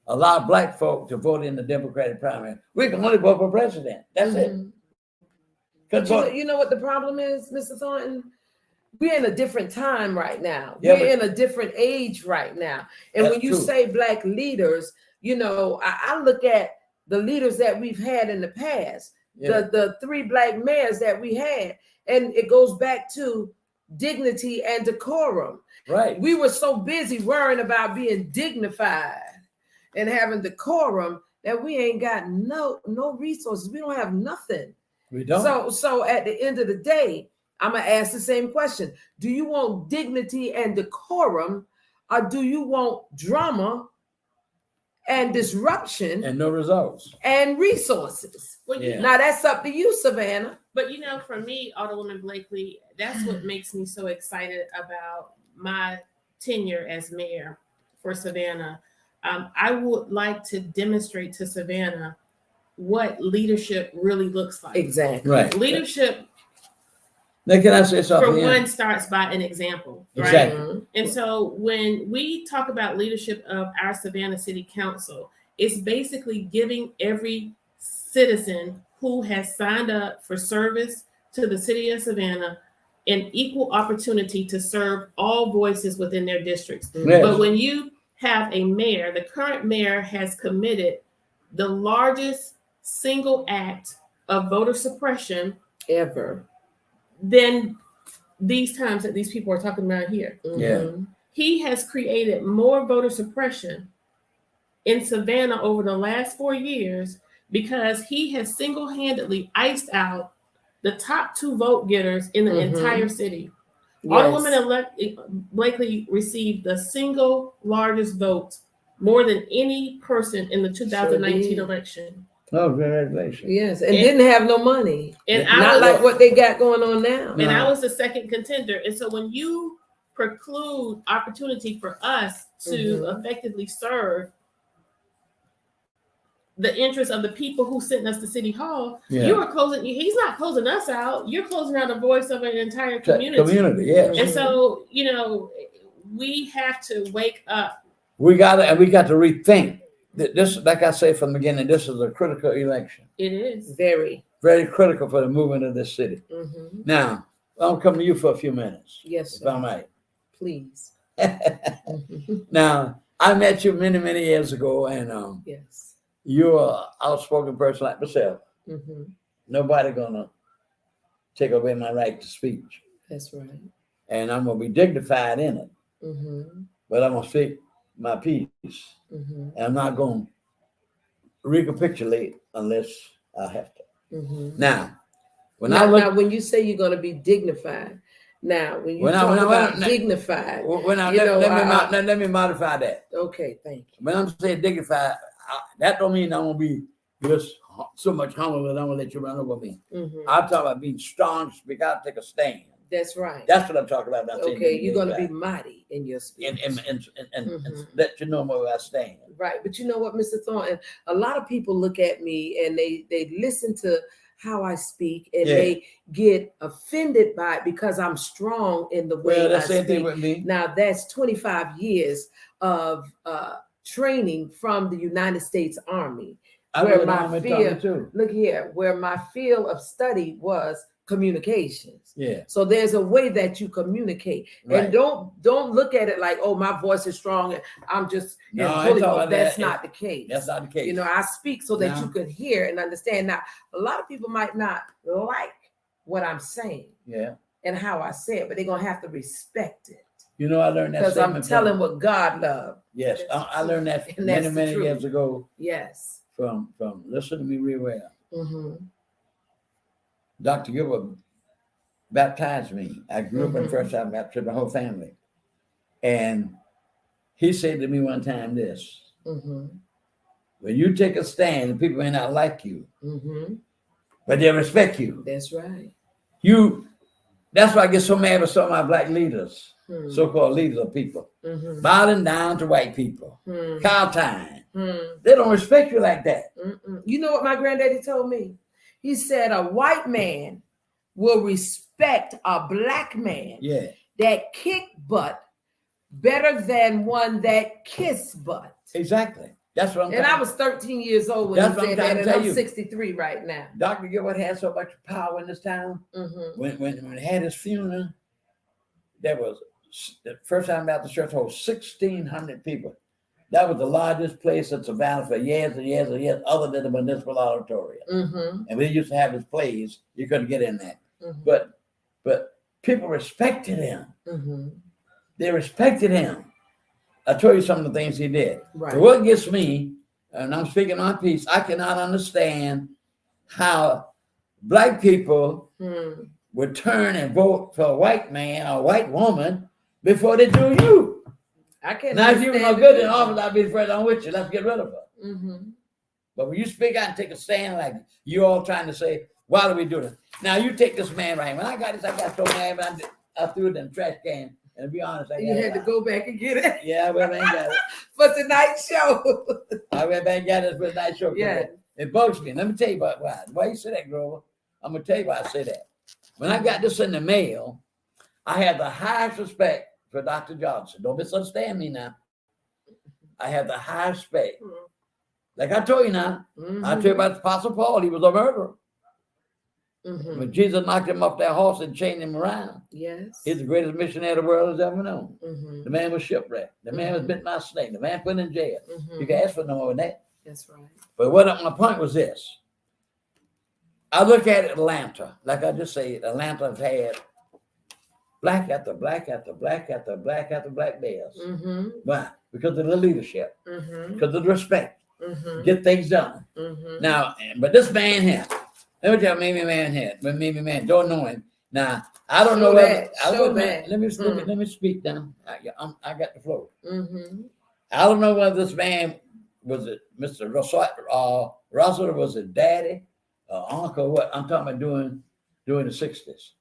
allow black folk to vote in the Democratic primary. We can only vote for president. That's it. But you know what the problem is, Mr. Thornton? We're in a different time right now. Yeah, We're in a different age right now. And when you true. say black leaders, you know, I look at the leaders that we've had in the past, the 3 black mayors that we had, and it goes back to dignity and decorum. Right. We were so busy worrying about being dignified and having decorum that we ain't got no resources. We don't have nothing. We don't. So at the end of the day, I'm gonna ask the same question. Do you want dignity and decorum, or do you want drama and disruption And no results. and resources? Well, Yeah. Now that's up to you, Savannah. But you know, for me, Alderwoman Blakely, that's what makes me so excited about my tenure as mayor for Savannah. I would like to demonstrate to Savannah what leadership really looks like. Exactly. Right. Leadership, Now, can I say something? for here? one, starts by an example, right? Exactly. And so when we talk about leadership of our Savannah City Council, it's basically giving every citizen who has signed up for service to the city of Savannah an equal opportunity to serve all voices within their districts. Yes. But when you have a mayor, the current mayor has committed the largest single act of voter suppression Ever. than these times that these people are talking about here. Yeah. He has created more voter suppression in Savannah over the last 4 years because he has single-handedly iced out the top 2 vote getters in the entire city. Alderwoman-elect Blakely received the single largest vote, more than any person in the 2019 election. Oh, congratulations. Yes, and didn't have no money. And Not like what they got going on now. And I was the second contender. And so when you preclude opportunity for us to effectively serve the interests of the people who sent us to City Hall, you are closing, he's not closing us out. You're closing out a voice of an entire community. Yes. And so, you know, we have to wake up. We got to rethink. This, like I say from the beginning, this is a critical election. It is. Very. Very critical for the movement of this city. Now, I'll come to you for a few minutes. Yes, if I might. Please. Now, I met you many, many years ago, and Yes. you're an outspoken person like myself, Mm-hmm. nobody gonna take away my right to speech. That's right. And I'm gonna be dignified in it. Mm-hmm. But I'm gonna speak my piece. Mm-hmm. And I'm not gonna recapitulate unless I have to. Mm-hmm. Now, Now, when you say you're going to be dignified, now when you talk about dignified, let me modify that. Okay, thank you. When I'm saying dignified, that don't mean I'm gonna be just so much humble that I'm gonna let you run over me. Mm-hmm. I'm talking about being strong, speak out, take a stand. That's right. That's what I'm talking about. Okay, you're going to be mighty in your speech. And let you know where I stand. Right, but you know what, Mr. Thornton, a lot of people look at me and they listen to how I speak and they get offended by it because I'm strong in the way that's I the same thing speak. with me. Now that's 25 years of training from the United States Army. Where my field, look here, where my field of study was communications. Yeah. So there's a way that you communicate, and don't look at it like, oh, my voice is strong and I'm just that's not the case. That's not the case. You know, I speak so that you could hear and understand. Now, a lot of people might not like what I'm saying, and how I say it, but they're gonna have to respect it. You know, I learned that because I'm telling what God loved. Yes, I learned that many years ago. Yes. From listen to me real well. Mm-hmm. Dr. Gilbert baptized me. I grew up in First Time Baptist, my whole family. And he said to me one time this, when you take a stand, the people may not like you, but they respect you. That's right. That's why I get so mad with some of my black leaders, so-called leaders of people, bowing down to white people, cow time. They don't respect you like that. You know what my granddaddy told me? He said a white man will respect a black man that kick butt better than one that kiss butt. Exactly. That's what I'm And I was 13 years old when he said that, and I'm 63 right now. Dr. Gilbert had so much power in this town. When he had his funeral, there was the First Time Baptist Church holds 1,600 people. That was the largest place in Savannah for years and years and years, other than the municipal auditorium. And we used to have his plays. You couldn't get in that. But people respected him. They respected him. I told you some of the things he did. Right. So what gets me, and I'm speaking my piece, I cannot understand how black people would turn and vote for a white man or a white woman before they do you. I can't. Now, if you were no good in office, I'd be afraid I'm with you. Let's get rid of her. But when you speak out and take a stand like you all trying to say, why do we do this? Now, you take this man right here. When I got this, I got so mad, but I threw it in the trash can. And to be honest, you had to go back and get it. Yeah, I went back and got it. For tonight's show. I went back and got it for tonight's show. Yeah. It bugs me. Let me tell you why. Why you say that, Grover? I'm going to tell you why I say that. When I got this in the mail, I had the highest respect for Dr. Johnson. Don't misunderstand me now. I have the highest respect. Like I told you now, I told you about the Apostle Paul. He was a murderer. When Jesus knocked him off that horse and chained him around. Yes. He's the greatest missionary the world has ever known. The man was shipwrecked. The man was bitten by a snake. The man put in jail. You can ask for no more than that. That's right. But my point was this. I look at Atlanta, like I just said, Atlanta's had black after black after black after black after black bears. Why? Because of the leadership, because of the respect, get things done. Now, but this man here, let me tell you, maybe man, don't know him. Now, I don't know whether. Let me speak now. I got the floor. I don't know whether this man was it Mr. Russell was it daddy or uncle. What I'm talking about during the 60s.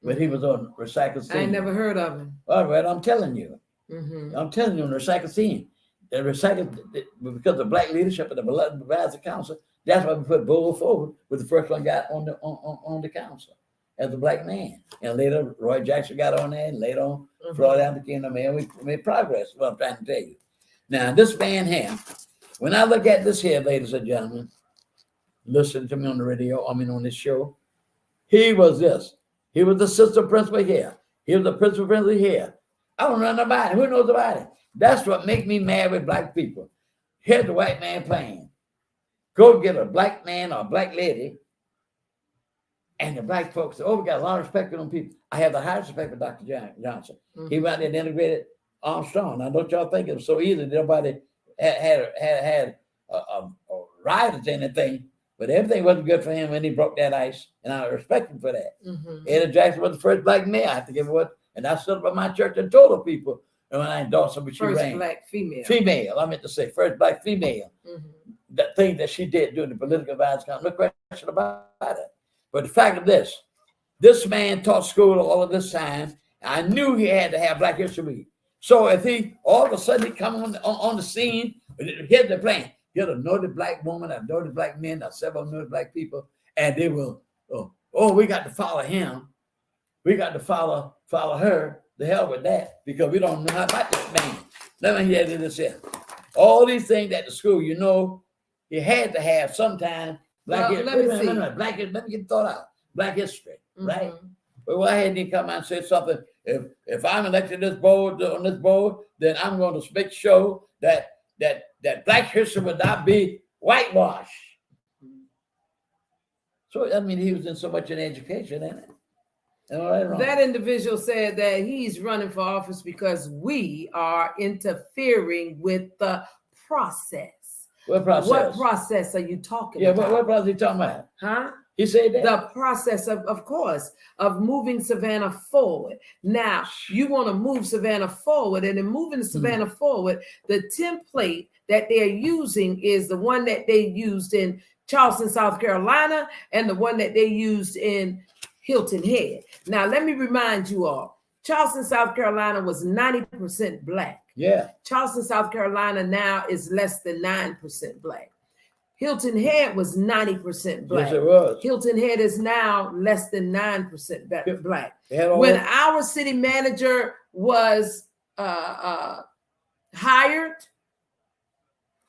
But he was on recycled scene. I ain't never heard of him. All right, I'm telling you. I'm telling you on the recycled scene. The recycled, because of black leadership and the Beloved Advisory Council, that's why we put Bull forward with the first one got on the council as a black man. And later, Roy Jackson got on there, and later on, Floyd Allen became the man. We made progress, what I'm trying to tell you. Now, this man here, when I look at this here, ladies and gentlemen, listen to me on the radio, on this show, he was this. He was the assistant principal here. He was the principal here. I don't know nobody. Who knows about it? That's what makes me mad with black people. Here's the white man playing. go get a black man or a black lady, and the black folks say, oh, we got a lot of respect for them people. I have the highest respect for Dr. Johnson. Mhm. He went out there and integrated Armstrong. Now, don't y'all think it was so easy? Nobody had a riot or anything, but everything wasn't good for him when he broke that ice, and I respect him for that. Mhm. Eddie Jackson was the first black mayor. I have to give it what, and I stood up at my church and told the people, and when I endorsed her, but she First ran. black female. Female, I meant to say first black female. Mhm. That thing that she did during the political violence, no question about it. But the fact of this man taught school all of this time. I knew he had to have Black History Week. So if he all of a sudden he come on the scene, here's the plan. Get a noted black woman, a noted black men, several noted black people, and they will, we got to follow him. We got to follow her. The hell with that, because we don't know how about this man. Let me hear this here. All these things at the school, you had to have sometime Black history. Let me get thought out. Black history, right? But why hadn't he come out and said something? If I'm elected on this board, then I'm going to make sure that Black history would not be whitewashed. So I mean, he was in so much in education, ain't it? That individual said that he's running for office because we are interfering with the process. What process? What process are you talking about? about? What process are you talking about? Huh? He said that? The process of course, of moving Savannah forward. Now, you want to move Savannah forward, and in moving Savannah forward, the template that they're using is the one that they used in Charleston, South Carolina, and the one that they used in Hilton Head. Now, let me remind you all, Charleston, South Carolina was 90% black. Yeah. Charleston, South Carolina now is less than 9% black. Hilton Head was 90% black. Yes, it was. Hilton Head is now less than 9% black. When our city manager was hired,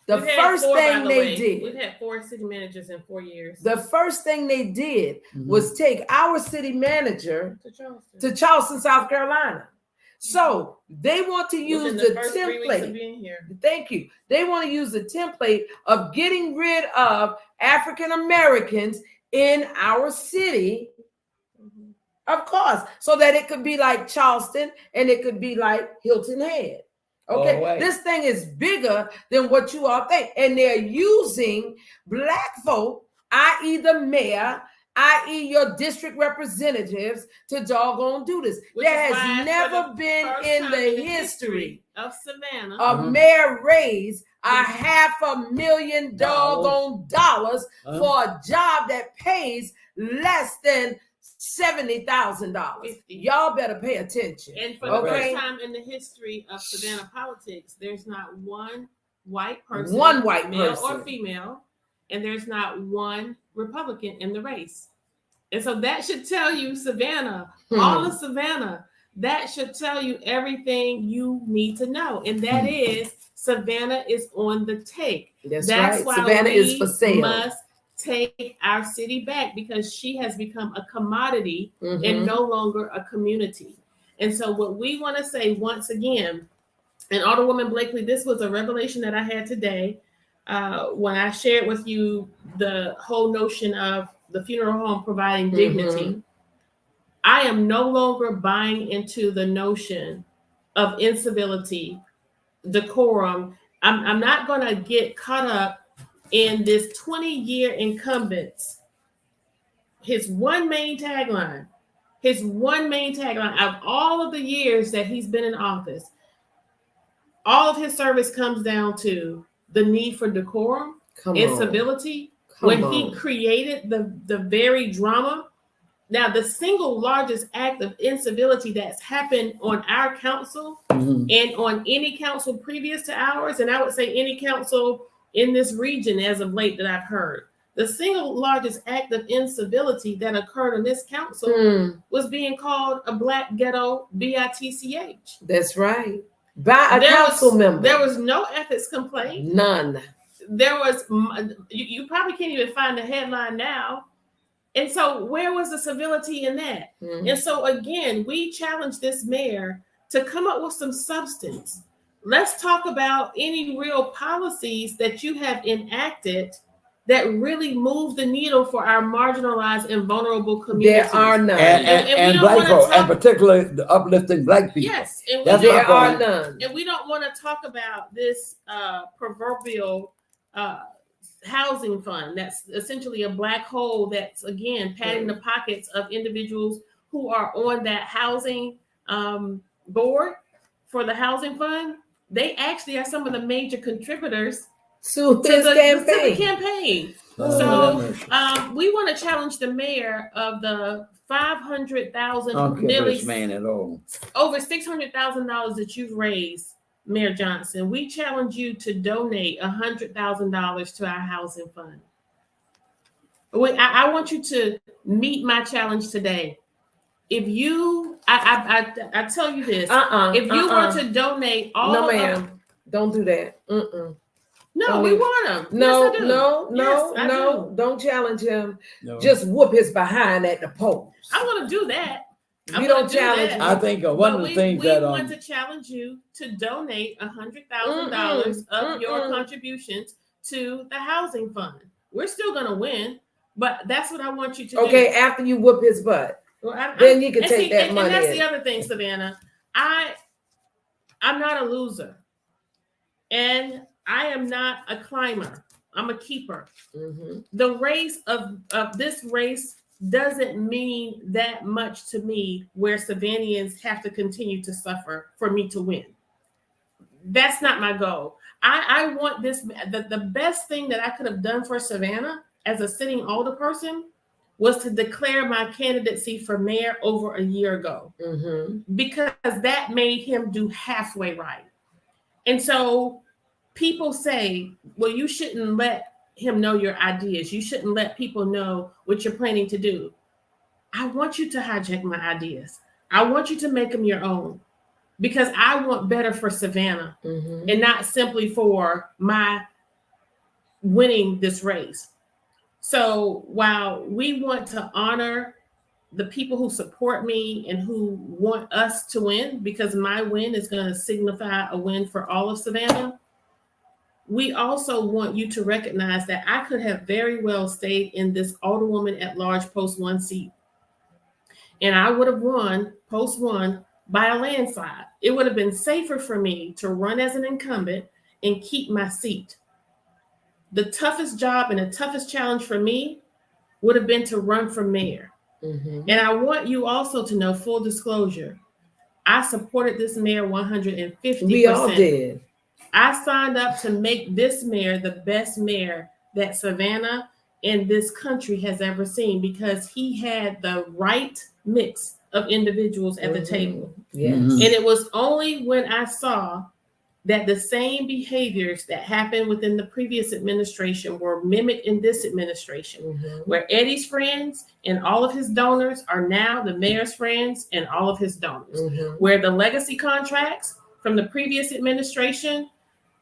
the first thing they did. We've had 4 city managers in 4 years. The first thing they did was take our city manager to Charleston, South Carolina. So they want to use the template. Thank you. They want to use the template of getting rid of African Americans in our city, of course, so that it could be like Charleston and it could be like Hilton Head. Okay, this thing is bigger than what you all think, and they're using black folk, i.e. the mayor, i.e. your district representatives, to doggone do this. There has never been in the history of Savannah a mayor raise $500,000 doggone for a job that pays less than $70,000. Y'all better pay attention. And for the first time in the history of Savannah politics, there's not one white person, male or female, and there's not one Republican in the race. And so that should tell you Savannah, all of Savannah, that should tell you everything you need to know. And that is Savannah is on the take. That's right. Why Savannah is for sale. Must take our city back, because she has become a commodity and no longer a community. And so what we want to say once again, and Alderwoman Blakely, this was a revelation that I had today when I shared with you the whole notion of the funeral home providing dignity. I am no longer buying into the notion of incivility, decorum. I'm not going to get caught up in this 20-year incumbents. His one main tagline of all of the years that he's been in office, all of his service comes down to the need for decorum, incivility. He created the very drama. Now, the single largest act of incivility that's happened on our council and on any council previous to ours, and I would say any council in this region as of late that I've heard, the single largest act of incivility that occurred on this council was being called a black ghetto bitch. That's right. By a council member. There was no ethics complaint. None. There was, you probably can't even find the headline now. And so where was the civility in that? And so again, we challenge this mayor to come up with some substance. Let's talk about any real policies that you have enacted that really move the needle for our marginalized and vulnerable communities. There are none. And we don't black wanna folk, talk- and particularly the uplifting black people. Yes, and That's we my There are point. none. and we don't want to talk about this proverbial housing fund that's essentially a black hole that's, again, padding the pockets of individuals who are on that housing board for the housing fund. They actually are some of the major contributors To to his the campaign. campaign. So, We want to challenge the mayor of the I $500,000, don't care for nearly this man at all. over $600,000 that you've raised, Mayor Johnson. We challenge you to donate $100,000 to our housing fund. I want you to meet my challenge today. If you, I tell you this, if you were to donate all No, of, ma'am. Don't do that. no, don't we leave. want them. No, Yes, I do. no, Yes, I no. do. Don't challenge him. No. Just whoop his behind at the polls. I want to do that. We don't challenge that. I think one of the things we that want to challenge you to donate $100,000 of your contributions to the housing fund. We're still going to win, but that's what I want you to do. Okay, after you whoop his butt, Well, then you can take that money. And that's in. the other thing, Savannah. I'm not a loser, and I am not a climber. I'm a keeper. The race of this race doesn't mean that much to me, where Savannahans have to continue to suffer for me to win. That's not my goal. I want this. The best thing that I could have done for Savannah as a sitting alderperson was to declare my candidacy for mayor over a year ago, because that made him do halfway right. And so people say, well, you shouldn't let him know your ideas. You shouldn't let people know what you're planning to do. I want you to hijack my ideas. I want you to make them your own, because I want better for Savannah and not simply for my winning this race. So while we want to honor the people who support me and who want us to win, because my win is going to signify a win for all of Savannah, we also want you to recognize that I could have very well stayed in this Alderwoman at Large Post 1 seat, and I would have won Post 1 by a landslide. It would have been safer for me to run as an incumbent and keep my seat. The toughest job and the toughest challenge for me would have been to run for mayor. And I want you also to know, full disclosure, I supported this mayor 150%. We all did. I signed up to make this mayor the best mayor that Savannah and this country has ever seen, because he had the right mix of individuals at the table. Yes. And it was only when I saw that the same behaviors that happened within the previous administration were mimicked in this administration, where Eddie's friends and all of his donors are now the mayor's friends and all of his donors, where the legacy contracts from the previous administration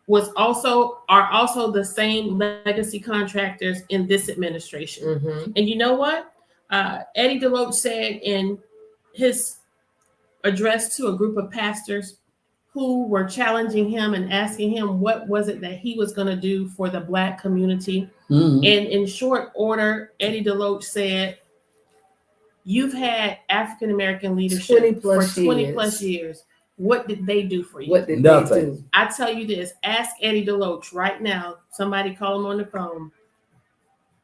are also the same legacy contractors in this administration. And you know what? Eddie DeLoach said in his address to a group of pastors who were challenging him and asking him what was it that he was going to do for the Black community. And in short order, Eddie DeLoach said, you've had African-American leadership for 20 plus years. What did they do for you? What did Nothing. they do? I tell you this, ask Eddie DeLoach right now. Somebody call him on the phone.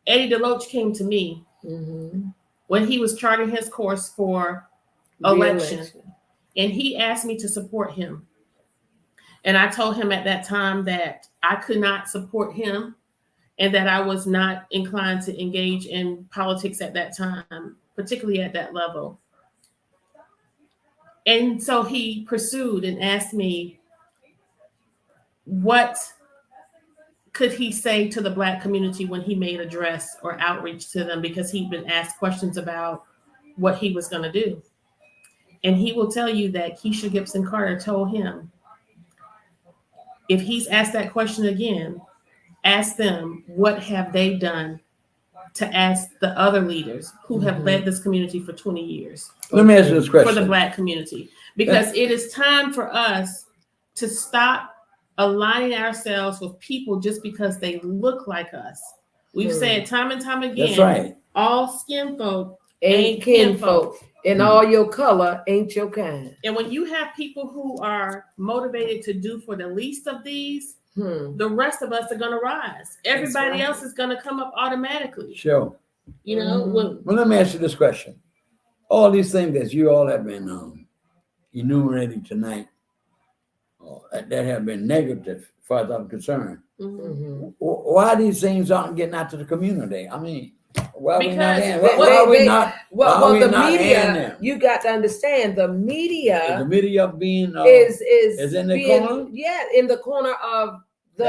Eddie DeLoach came to me when he was charting his course for election, and he asked me to support him. And I told him at that time that I could not support him and that I was not inclined to engage in politics at that time, particularly at that level. And so he pursued and asked me, what could he say to the Black community when he made address or outreach to them, because he'd been asked questions about what he was going to do. And he will tell you that Kesha Gibson Carter told him, if he's asked that question again, ask them, what have they done to ask the other leaders who have led this community for 20 years? Let me ask you this question. For the Black community, because it is time for us to stop aligning ourselves with people just because they look like us, We've said time and time again, That's right. all skin folk Ain't kinfolk, and all your color ain't your kind. And when you have people who are motivated to do for the least of these, the rest of us are going to rise. Everybody else is going to come up automatically. Sure. You know. Well, let me ask you this question: all these things that you all have been enumerating tonight, that have been negative, as far as I'm concerned. Why these things aren't getting out to the community? I mean, why are we not? Well, the media. You got to understand the media. Is the media being is in the corner? Yeah, in the corner of the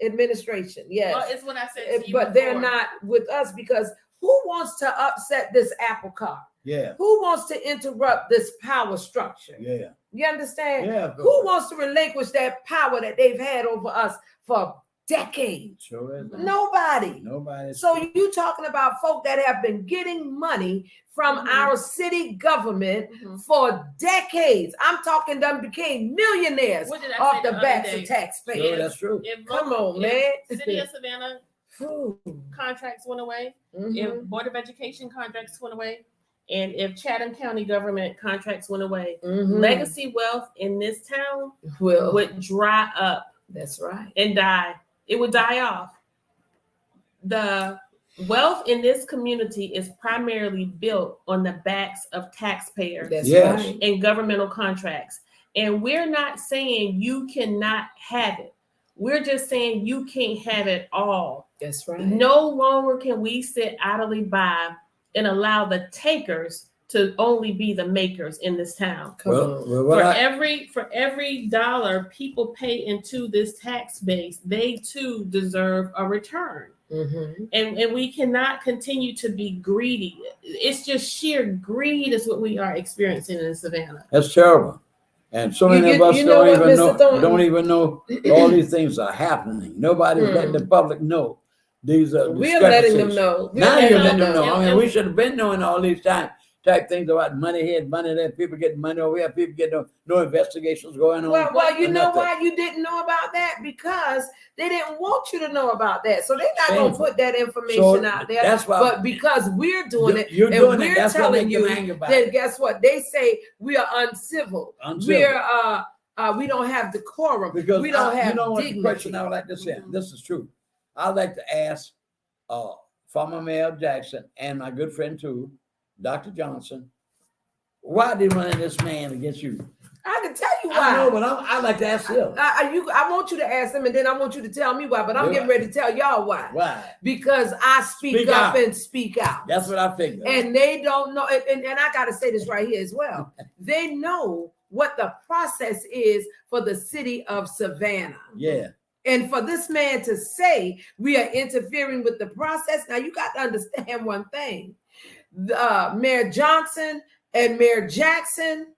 administration. Yes, well, it's what I said to you but before. they're not with us because who wants to upset this apple cart? Yeah. Who wants to interrupt this power structure? Yeah. You understand? Yeah. Who wants to relinquish that power that they've had over us for decades? Sure is. Nobody. So you talking about folk that have been getting money from our city government for decades. I'm talking them became millionaires off the backs of taxpayers. Sure, that's true. Come on, man. City of Savannah contracts went away. If Board of Education contracts went away. And if Chatham County government contracts went away, legacy wealth in this town would dry up. That's right. And die. It would die off. The wealth in this community is primarily built on the backs of taxpayers. That's right. And governmental contracts. And we're not saying you cannot have it. We're just saying you can't have it all. That's right. No longer can we sit idly by and allow the takers to only be the makers in this town. For every dollar people pay into this tax base, they too deserve a return. And we cannot continue to be greedy. It's just sheer greed is what we are experiencing in Savannah. That's terrible. And so many of us don't even know all these things are happening. Nobody's letting the public know. These are we're letting them know. Now you're letting them know. I mean, we should have been knowing all these type things about money here, money there, people getting money over here, people getting no investigations going on. Well, you know why you didn't know about that? Because they didn't want you to know about that. So they're not going to put that information out there. That's why, but because we're doing it, you're and doing we're that's telling you, then guess what? They say we are uncivil. We're we don't have decorum. Because we don't have what dignity. The question I would like to say, this is true. I'd like to ask former Mayor Jackson and my good friend too, Dr. Johnson, why did run this man against you? I can tell you why. I know, but I'd like to ask him. I want you to ask him, and then I want you to tell me why. But I'm getting ready to tell y'all why. Why? Because I speak up and speak out. That's what I figured. And they don't know. And I got to say this right here as well. They know what the process is for the city of Savannah. Yeah. And for this man to say we are interfering with the process, now you got to understand one thing. Mayor Johnson and Mayor Jackson,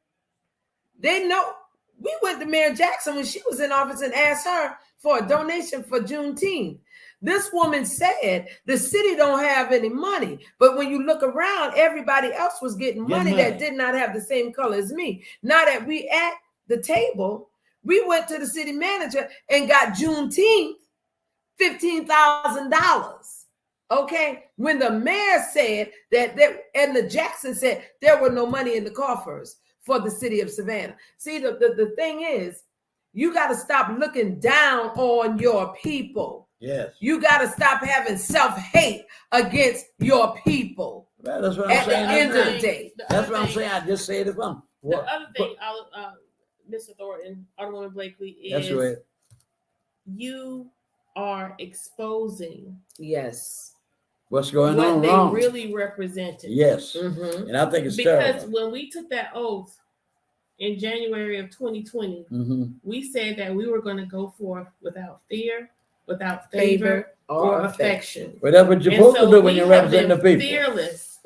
they know. We went to Mayor Jackson when she was in office and asked her for a donation for Juneteenth. This woman said the city don't have any money, but when you look around, everybody else was getting money that did not have the same color as me. Now that we at the table, we went to the city manager and got Juneteenth $15,000. Okay, when the mayor said that, and the Jackson said there were no money in the coffers for the city of Savannah. See, the thing is, you got to stop looking down on your people. Yes. You got to stop having self-hate against your people. Well, that's what I'm saying. At the end of the day. That's what I'm saying. I just said it wrong. The other thing, Mr. Thornton, Alderwoman Blakely, is that's right. You are exposing what's going on what they wrong. really represented. Yes. And I think it's because terrible. when we took that oath in January of 2020, we said that we were going to go forth without fear, without favor or affection. But that's what you're supposed to do when you're representing the people. Fearless.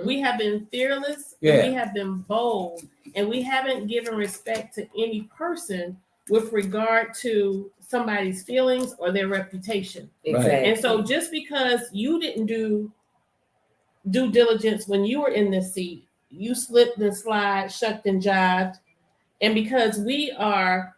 We have been fearless. And we have been bold, and we haven't given respect to any person with regard to somebody's feelings or their reputation. Exactly. And so just because you didn't do due diligence when you were in this seat, you slipped and slide, shucked and jived. And because we are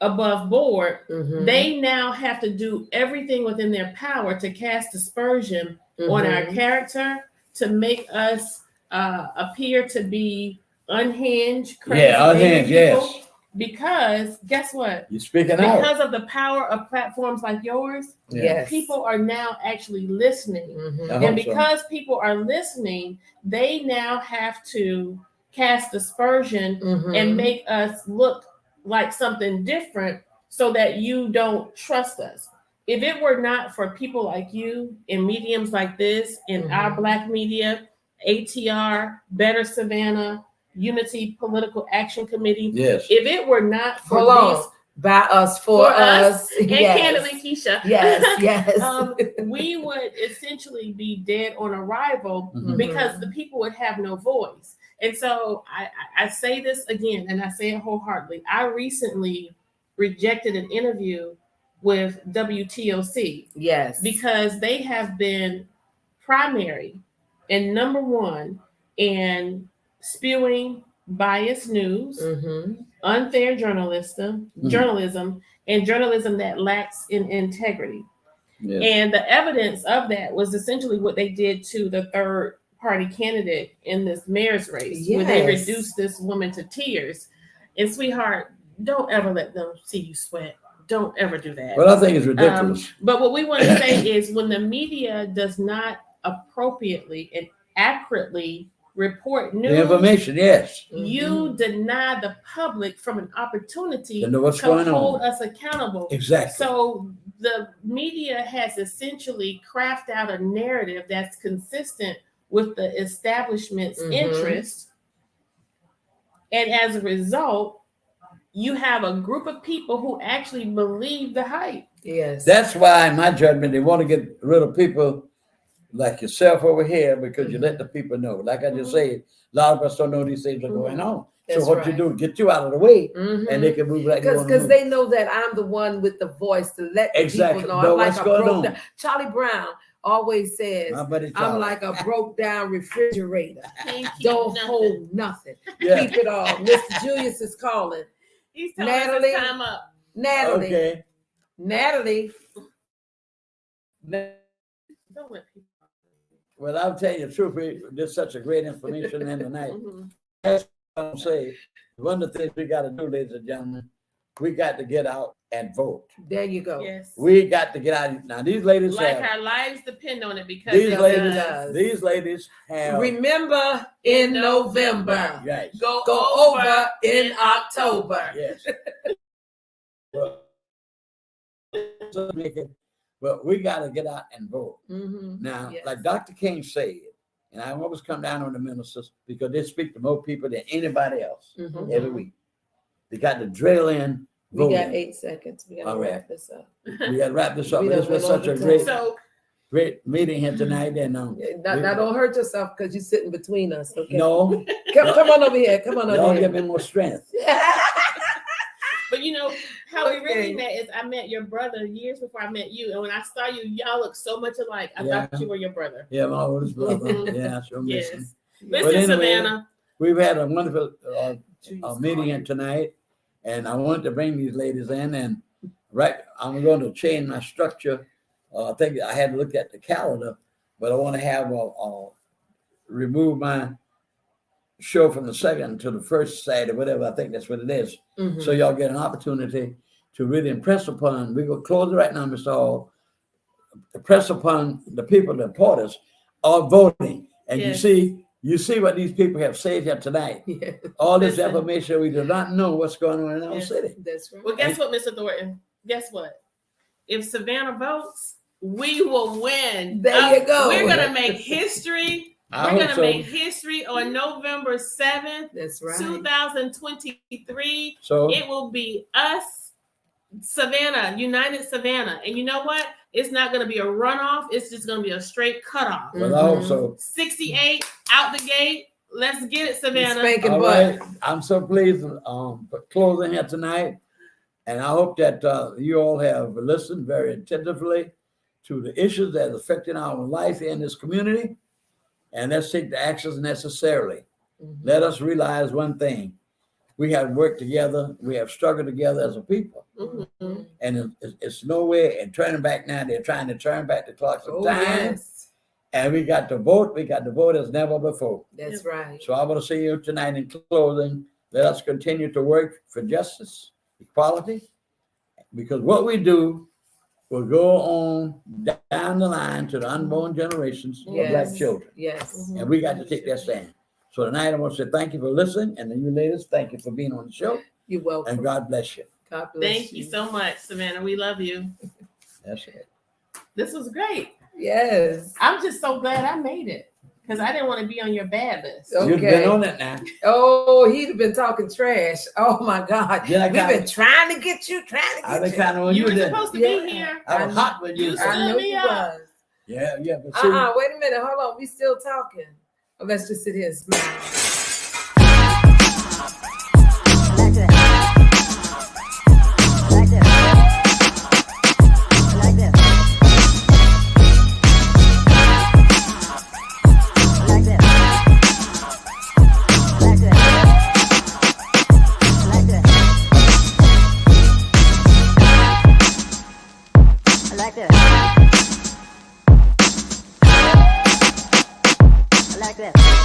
above board, Mhm. they now have to do everything within their power to cast aspersion on our Mhm. character, to make us appear to be unhinged, crazy, Yeah, angry unhinged, people. yes. Because guess what? You're speaking out. Because of the power of platforms like yours, Yes. people are now actually listening. Mhm. I And hope so. because people are listening, they now have to cast aspersion Mhm. and make us look like something different so that you don't trust us. If it were not for people like you in mediums like this, in our Mhm. Black media, ATR, Better Savannah, Unity Political Action Committee, Yes. if it were not for Hold on. these By us, for us. and Yes. candidly Kesha, Yes, yes. we would essentially be dead on arrival Mhm. because the people would have no voice. And so I say this again, and I say it wholeheartedly. I recently rejected an interview with WTOC Yes. because they have been primary and number one in spewing biased news, Mhm. unfair journalism, and journalism that lacks in integrity. Yes. And the evidence of that was essentially what they did to the third party candidate in this mayor's race, where they Yes. reduced this woman to tears. And sweetheart, don't ever let them see you sweat. Don't ever do that. Well, I think it's ridiculous. But what we want to say is when the media does not appropriately and accurately report news, The information, yes. you deny the public from an opportunity To know what's to going hold on. us accountable. Exactly. So the media has essentially crafted out a narrative that's consistent with the establishment's Mhm. interest. And as a result, you have a group of people who actually believe the hype. Yes. That's why, in my judgment, they want to get rid of people like yourself over here because you let the people know. Like I just said, a lot of us don't know these things are going on. That's so what right. you do, get you out of the way, Mhm. and they can move like they want to Because move. they know that I'm the one with the voice to let the Exactly. people know. Know I'm like what's a going broke on. down. Charlie Brown always says, My buddy I'm Charlie. like a broke down refrigerator. Can't keep Don't nothing. hold nothing. Yeah. Keep it all. Mr. Julius is calling. He's telling Natalie. us his time up. Natalie. Okay. Natalie. Don't let people. Well, I'll tell you the truth. There's such a great information in tonight. Mhm. That's what I'm saying. One of the things we got to do, ladies and gentlemen, we got to get out and vote. There you go. Yes. We got to get out. Now, these ladies Like have. our lives depend on it because These it ladies, does. these ladies have. Remember in November. Yes. Go over in October. Yes. But we got to get out and vote. Mhm. Now, Yes. like Dr. King said, and I always come down on the ministers because they speak to more people than anybody else Mhm. every week. They got to drill in We voting. got 8 seconds. We got All to right. wrap this up. We got to wrap this up. We This done was went such a over great, time. So great meeting here tonight. And Now don't hurt yourself because you're sitting between us. Okay. no, Come on over here. Come on y'all over give here. me more strength. but you know how we really Okay. met is I met your brother years before I met you. And when I saw you, y'all look so much alike. I Yeah. thought you were your brother. Yeah, my oldest brother. Mhm. Yeah, I sure miss him. Yes. But Listen, anyway, Savannah. We've had a wonderful meeting here tonight, and I wanted to bring these ladies in. And I'm going to change my structure. I think I had to look at the calendar, but I want to have remove my show from the second to the first Saturday, whatever. I think that's what it is. Mhm. So y'all get an opportunity to really impress upon. We're gonna close it right now, Mr. Hall. Impress upon the people, the reporters, are voting, and Yes. you see what these people have said here tonight. Yeah, All this Listen. information, we do not know what's going on in our Yes. city. that's right. Well, guess what, Mr. Thornton? Guess what? If Savannah votes, we will win. There you go. We're gonna make history. I We're hope gonna so. make history on November 7th, That's right. 2023. So It will be us, Savannah, United Savannah. And you know what? It's not going to be a runoff. It's just going to be a straight cutoff. well, I hope so. 68 out the gate. Let's get it, Savannah. Spanking All butt. right. I'm so pleased for closing here tonight. And I hope that you all have listened very attentively to the issues that are affecting our life in this community. And let's take the actions necessarily. Mhm. Let us realize one thing. we have worked together. We have struggled together as a people. Mhm. And it's nowhere and turning back now. They're trying to turn back the clocks of Oh, time. yes. And we got to vote. We got to vote as never before. That's right. So I want to see you tonight in closing. Let us continue to work for justice, equality, because what we do will go on down the line to the unborn generations of Yes. Black children. Yes. And we got to take that stand. So tonight I want to say thank you for listening. And then you ladies, thank you for being on the show. You're welcome. And God bless you. God bless Thank you so much, Savannah. We love you. That's it. This was great. Yes. I'm just so glad I made it because I didn't want to be on your bad list. Okay. You've been on it now. Oh, he'd been talking trash. Oh my God. Then I We've kinda- been trying to get you, I've been you. kind of on You you were then. supposed to Yeah. be here. I was hot with you. You son. I know stood me you up. was. Yeah, but see, Wait a minute. Hold on. We still talking. Oh, let's just sit here and smile. Like this. Like this. Like this. Like this. Like this. Like this. Like this. Like this.